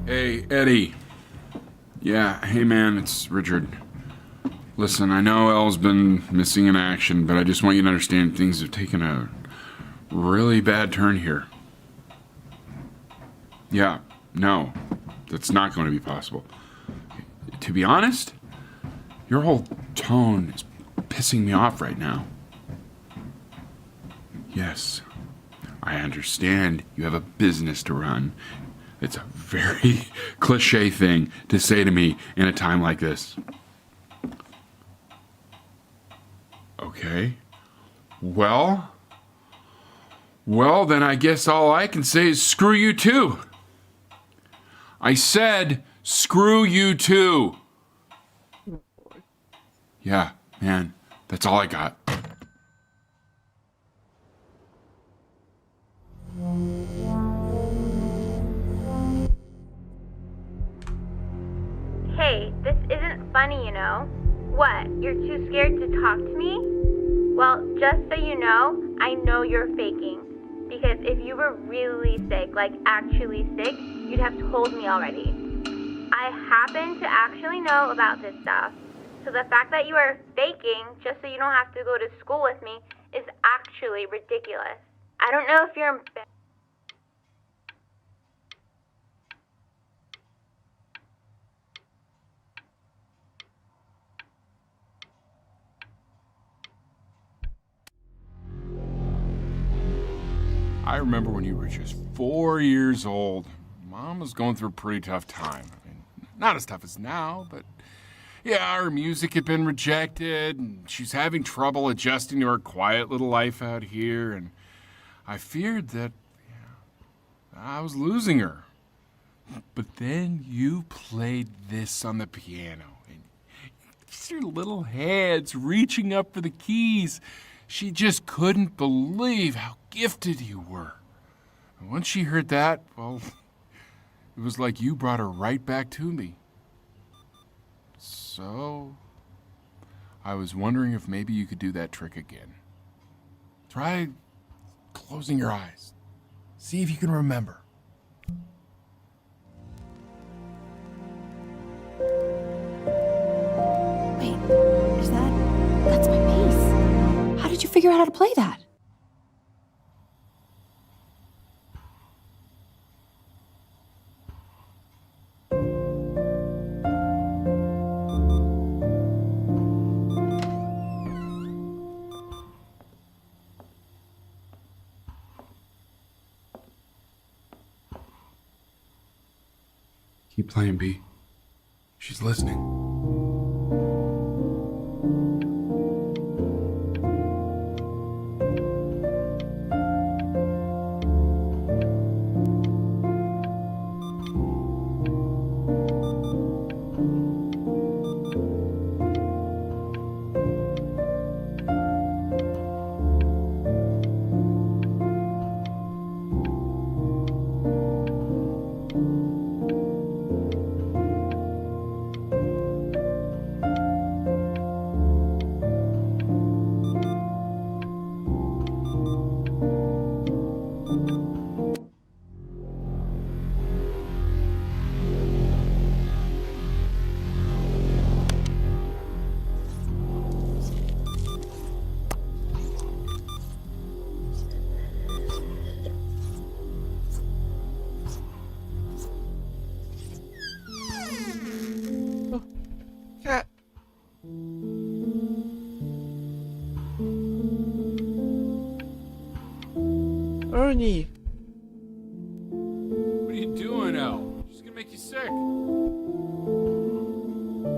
Speaker 5: Hey, Eddie. Yeah, hey man, it's Richard. Listen, I know Elle's been missing in action, but I just want you to understand things have taken a really bad turn here. Yeah, no, that's not going to be possible. To be honest, your whole tone is pissing me off right now. Yes, I understand you have a business to run. It's a very cliche thing to say to me in a time like this. Okay. Well, then I guess all I can say is screw you too. I said screw you too. Yeah, man, that's all I got.
Speaker 10: Hey, this isn't funny, you know. What, you're too scared to talk to me? Well, just so you know you're faking. Because if you were really sick, like actually sick, you'd have told me already. I happen to actually know about this stuff. So the fact that you are faking just so you don't have to go to school with me is actually ridiculous. I don't know if you're embarrassed.
Speaker 5: I remember when you were just 4 years old. Mom was going through a pretty tough time. I mean, not as tough as now, but yeah, her music had been rejected, and she's having trouble adjusting to her quiet little life out here, and I feared that I was losing her. But then you played this on the piano, and just your little hands reaching up for the keys. She just couldn't believe how gifted you were. And once she heard that, well, it was like you brought her right back to me. So, I was wondering if maybe you could do that trick again. Try closing your eyes. See if you can remember.
Speaker 4: Wait, that's my bass. How did you figure out how to play that?
Speaker 5: Keep playing, B. She's listening.
Speaker 1: Ernie.
Speaker 5: What are you doing, Elle? She's gonna make you sick.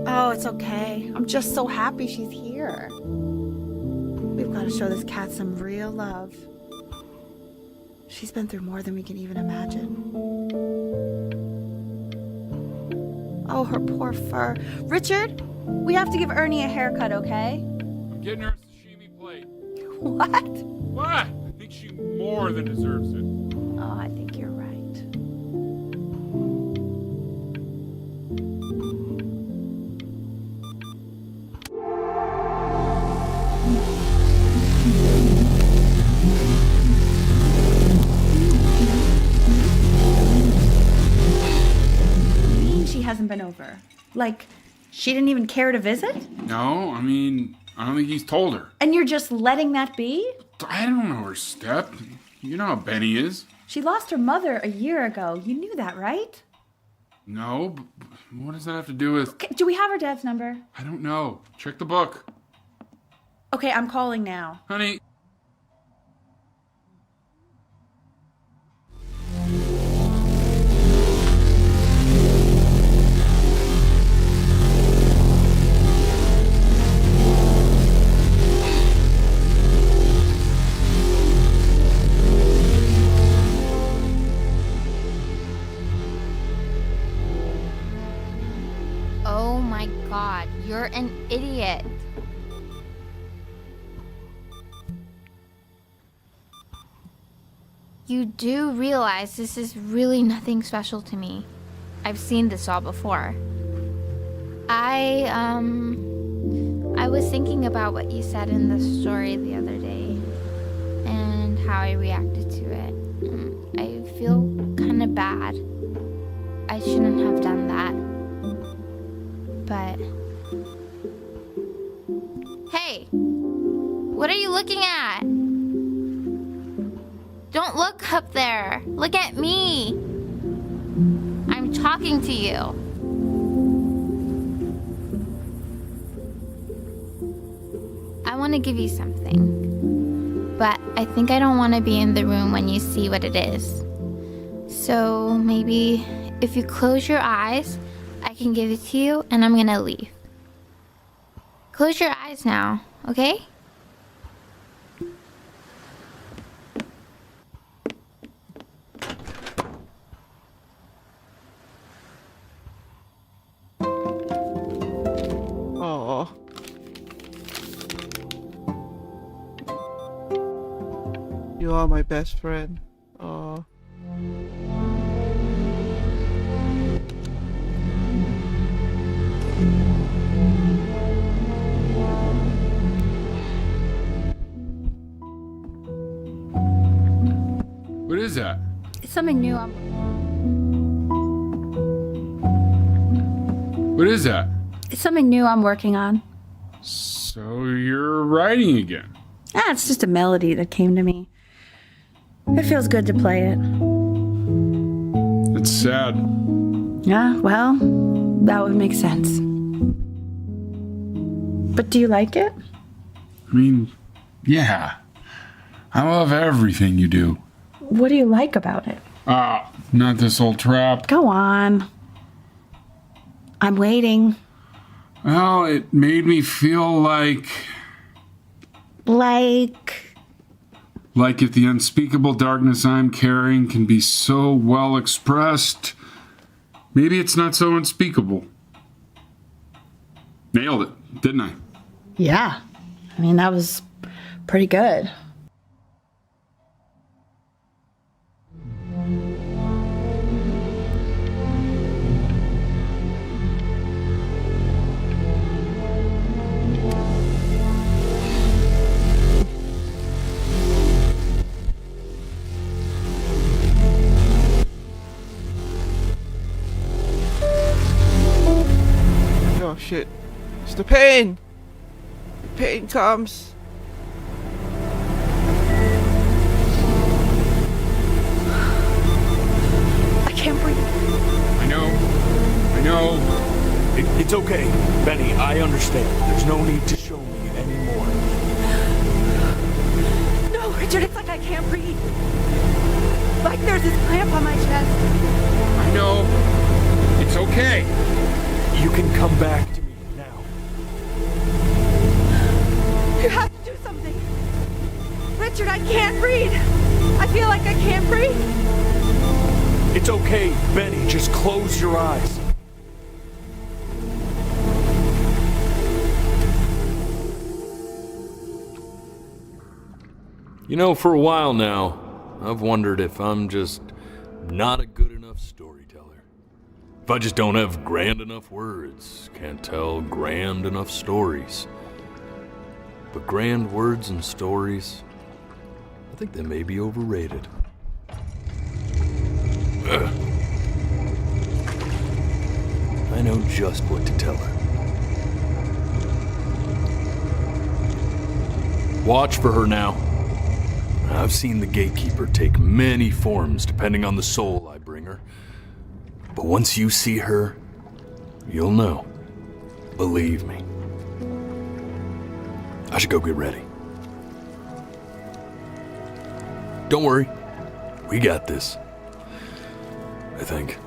Speaker 6: Oh, it's okay. I'm just so happy she's here. We've got to show this cat some real love. She's been through more than we can even imagine. Oh, her poor fur. Richard, we have to give Ernie a haircut, okay?
Speaker 5: I'm getting her a sashimi plate.
Speaker 6: What?
Speaker 5: What? I think she more than deserves it.
Speaker 6: Oh, I think you're right. She hasn't been over. Like, she didn't even care to visit?
Speaker 5: No, I mean, I don't think he's told her.
Speaker 6: And you're just letting that be?
Speaker 5: I don't know her step. You know how Benny is.
Speaker 6: She lost her mother a year ago. You knew that, right?
Speaker 5: No, but what does that have to do with...
Speaker 6: Okay, do we have her dad's number?
Speaker 5: I don't know. Check the book.
Speaker 6: Okay, I'm calling now.
Speaker 5: Honey.
Speaker 11: Oh my god, you're an idiot. You do realize this is really nothing special to me. I've seen this all before. I was thinking about what you said in the story the other day and how I reacted to it. I feel kind of bad. I shouldn't have done that. But... Hey! What are you looking at? Don't look up there! Look at me! I'm talking to you. I want to give you something. But I think I don't want to be in the room when you see what it is. So maybe if you close your eyes, I can give it to you, and I'm gonna leave. Close your eyes now, okay?
Speaker 1: Aww. You are my best friend. Aww.
Speaker 5: What is that?
Speaker 6: It's something new.
Speaker 5: What is that?
Speaker 6: It's something new I'm working on.
Speaker 5: So you're writing again?
Speaker 6: Ah, it's just a melody that came to me. It feels good to play it.
Speaker 5: It's sad.
Speaker 6: Yeah, well, that would make sense. But do you like it?
Speaker 5: I mean, yeah. I love everything you do.
Speaker 6: What do you like about it?
Speaker 5: Not this old trap.
Speaker 6: Go on. I'm waiting.
Speaker 5: Well, it made me feel like...
Speaker 6: Like
Speaker 5: if the unspeakable darkness I'm carrying can be so well expressed, maybe it's not so unspeakable. Nailed it, didn't I?
Speaker 6: Yeah. I mean, that was pretty good.
Speaker 1: Oh shit. It's the pain! The pain comes.
Speaker 6: I can't breathe.
Speaker 5: I know.
Speaker 3: It's okay, Benny, I understand. There's no need to show me anymore.
Speaker 6: No, Richard,
Speaker 13: It's like I can't breathe. Like there's this cramp on my chest.
Speaker 5: I know. It's okay.
Speaker 3: You can come back to me now.
Speaker 13: You have to do something. Richard, I can't breathe. I feel like I can't breathe.
Speaker 3: It's okay, Benny. Just close your eyes. You know, for a while now, I've wondered if I'm just not a good enough storyteller. If I just don't have grand enough words, can't tell grand enough stories. But grand words and stories, I think they may be overrated. Ugh. I know just what to tell her. Watch for her now. I've seen the gatekeeper take many forms depending on the soul I bring her. But once you see her, you'll know. Believe me. I should go get ready. Don't worry. We got this. I think.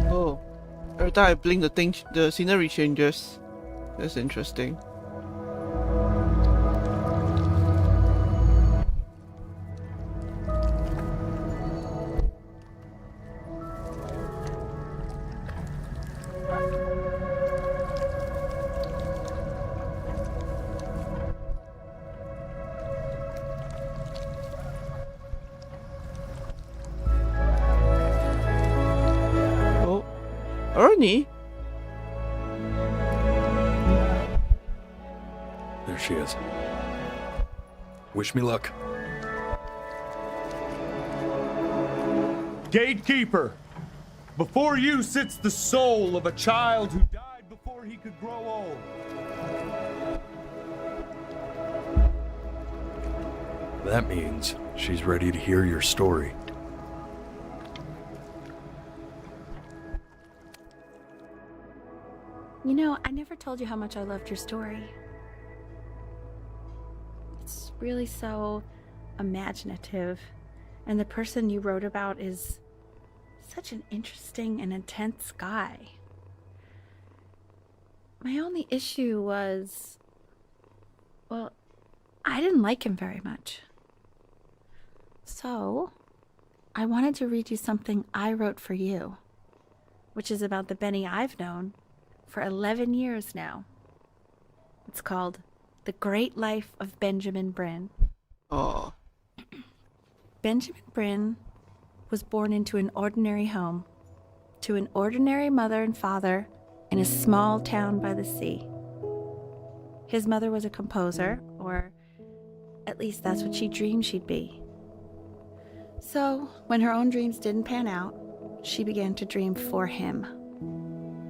Speaker 1: Oh, every time I blink, the scenery changes. That's interesting. Ernie?
Speaker 3: There she is. Wish me luck.
Speaker 2: Gatekeeper, before you sits the soul of a child who died before he could grow old.
Speaker 3: That means she's ready to hear your story.
Speaker 4: You know, I never told you how much I loved your story. It's really so imaginative, and the person you wrote about is such an interesting and intense guy. My only issue was, well, I didn't like him very much. So, I wanted to read you something I wrote for you, which is about the Benny I've known for 11 years now. It's called The Great Life of Benjamin Bryn.
Speaker 1: Oh.
Speaker 4: Benjamin Bryn was born into an ordinary home, to an ordinary mother and father in a small town by the sea. His mother was a composer, or at least that's what she dreamed she'd be. So, when her own dreams didn't pan out, she began to dream for him.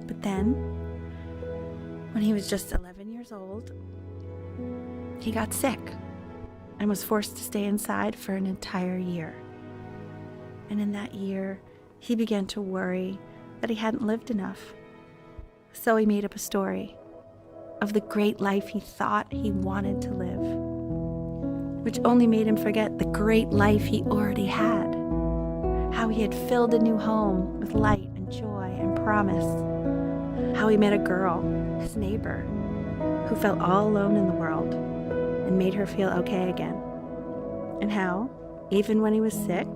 Speaker 4: But then, when he was just 11 years old, he got sick and was forced to stay inside for an entire year. And in that year, he began to worry that he hadn't lived enough. So he made up a story of the great life he thought he wanted to live, which only made him forget the great life he already had, how he had filled a new home with light and joy and promise, how he met a girl, his neighbor, who felt all alone in the world and made her feel okay again, and how, even when he was sick,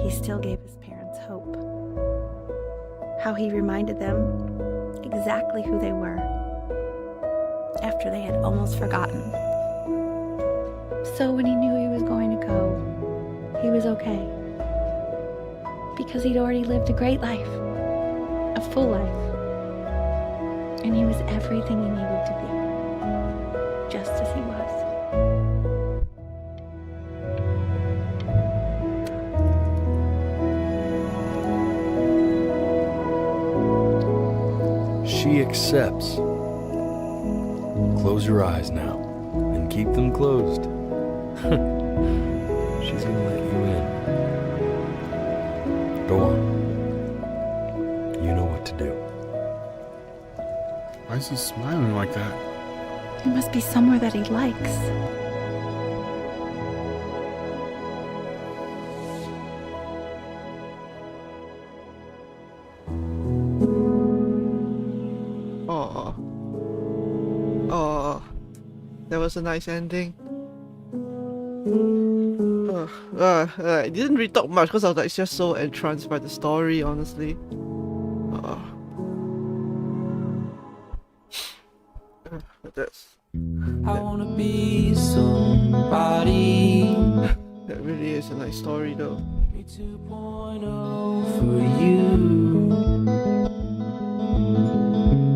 Speaker 4: he still gave his parents hope, how he reminded them exactly who they were after they had almost forgotten. So when he knew he was going to go, he was okay, because he'd already lived a great life, a full life. And he was everything he needed to be, just as he was.
Speaker 3: She accepts. Close your eyes now, and keep them closed. She's gonna let you in. Go on. You know what to do.
Speaker 12: Why is he smiling like that?
Speaker 4: He must be somewhere that he likes.
Speaker 1: Oh. Oh. That was a nice ending. I didn't really talk much because I was like just so entranced by the story, honestly. That's.
Speaker 9: I wanna be somebody.
Speaker 1: That really is a nice story, though.
Speaker 9: 2.0 for you.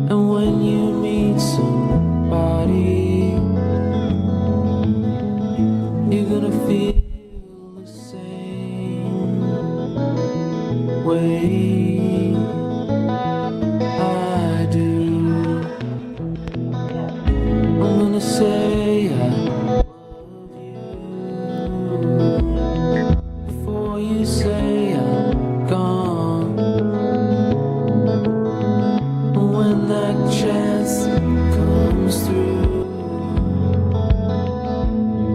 Speaker 9: And when you meet somebody, you're gonna feel the same way I do. I'm gonna say I love you before you say I'm gone. When that chance comes through,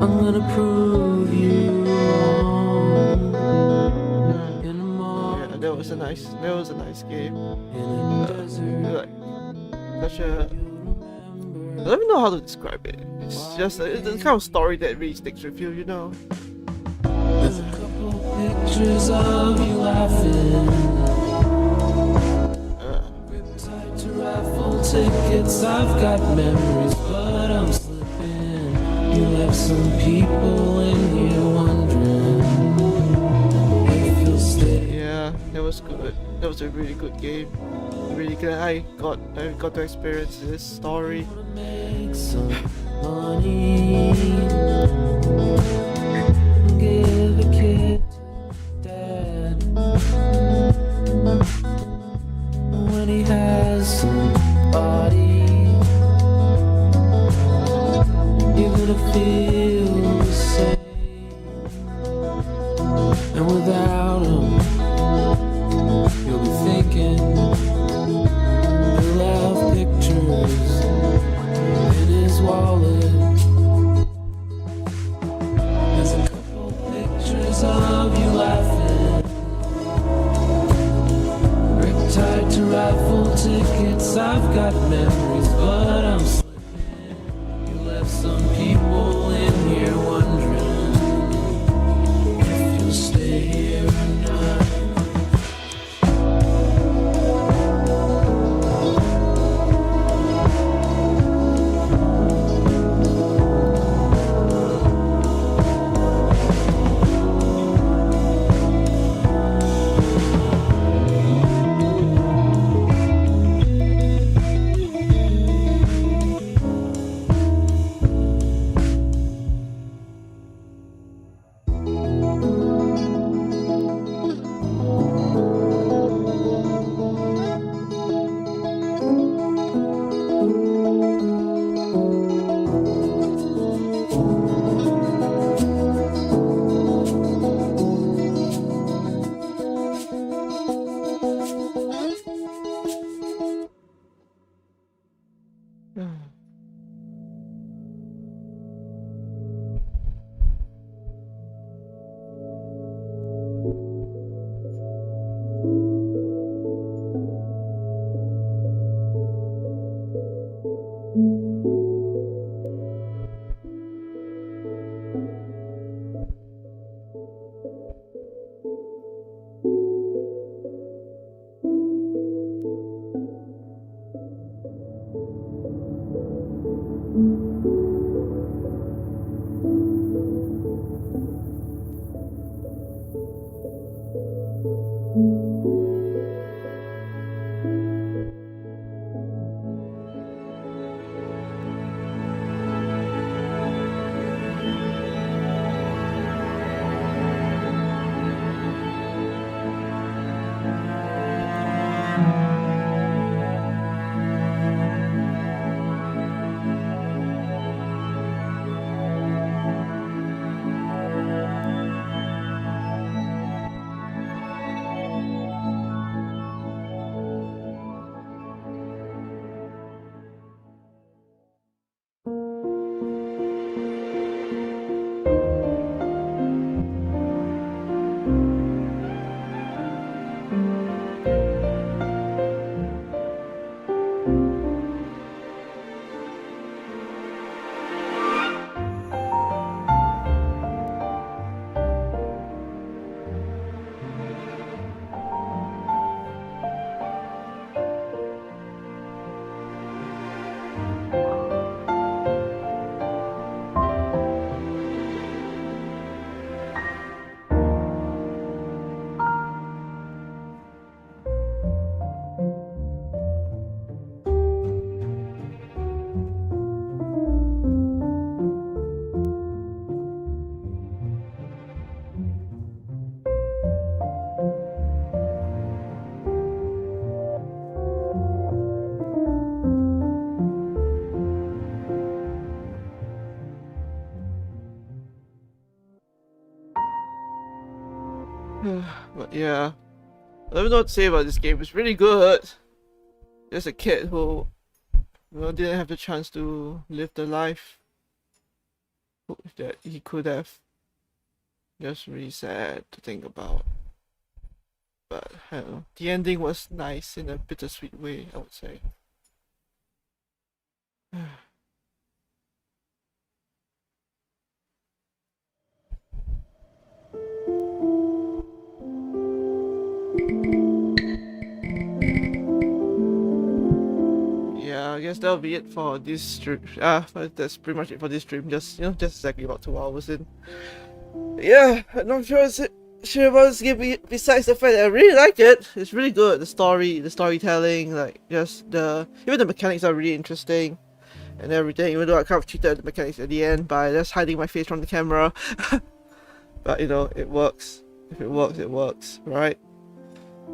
Speaker 9: I'm gonna prove you wrong.
Speaker 1: Yeah, that was a nice game. Like, such a. I don't even know how to describe it. It's just it's the kind of story that really sticks with you, you know.
Speaker 9: There's a couple pictures of you laughing. Tied to raffle tickets, I've got memories, but I'm slipping. You left some people in here wondering if you'll stay.
Speaker 1: Yeah, that was good. That was a really good game. Really glad I got to experience this story.
Speaker 9: Make some money. Give a kid to dad when he has somebody. You're gonna feel the same, and without him, you'll be thinking. He'll have pictures in his wallet. There's a couple pictures of you laughing. Grip tied to raffle tickets. I've got memories, but I'm slipping. You left some people in here wondering if you'll stay here or not.
Speaker 1: yeah, I don't know what to say about this game. It's really good. Just a kid who, didn't have the chance to live the life that he could have. Just really sad to think about. But I don't know, the ending was nice in a bittersweet way, I would say. Yeah, I guess that'll be it for this stream. That's pretty much it for this stream. Just exactly about 2 hours in. Yeah, I'm not sure about this game besides the fact that I really like it. It's really good. The storytelling, like even the mechanics are really interesting and everything. Even though I kind of cheated the mechanics at the end by just hiding my face from the camera, but it works. If it works, it works, right?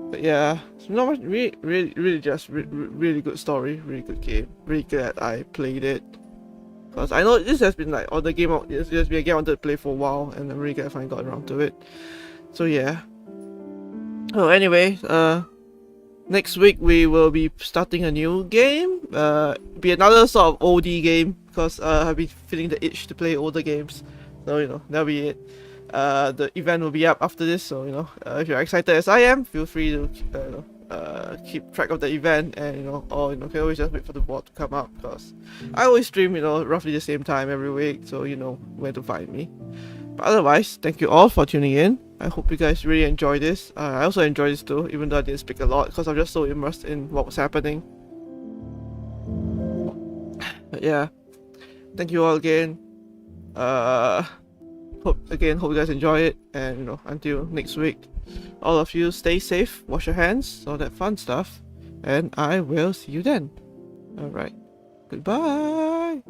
Speaker 1: But yeah, it's not much. Really, just really good story, really good game. Really glad I played it. Because I know this has been like on the game. This has been a game I wanted to play for a while, and I'm really glad I finally got around to it. So yeah. Oh, anyway, next week we will be starting a new game. Be another sort of oldie game because I've been feeling the itch to play older games. So that'll be it. The event will be up after this. So if you're excited as I am, feel free to keep track of the event, and or can always just wait for the board to come up, because I always stream roughly the same time every week, so you know where to find me. But otherwise, thank you all for tuning in. I hope you guys really enjoy this. I also enjoy this too, even though I didn't speak a lot because I'm just so immersed in what was happening. But yeah, thank you all again. Hope you guys enjoy it, and until next week, all of you stay safe, wash your hands, all that fun stuff, and I will see you then. Alright, goodbye!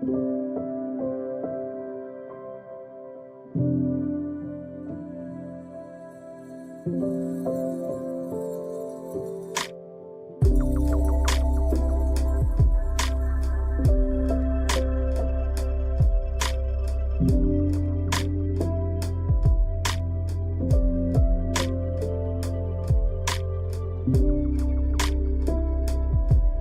Speaker 13: you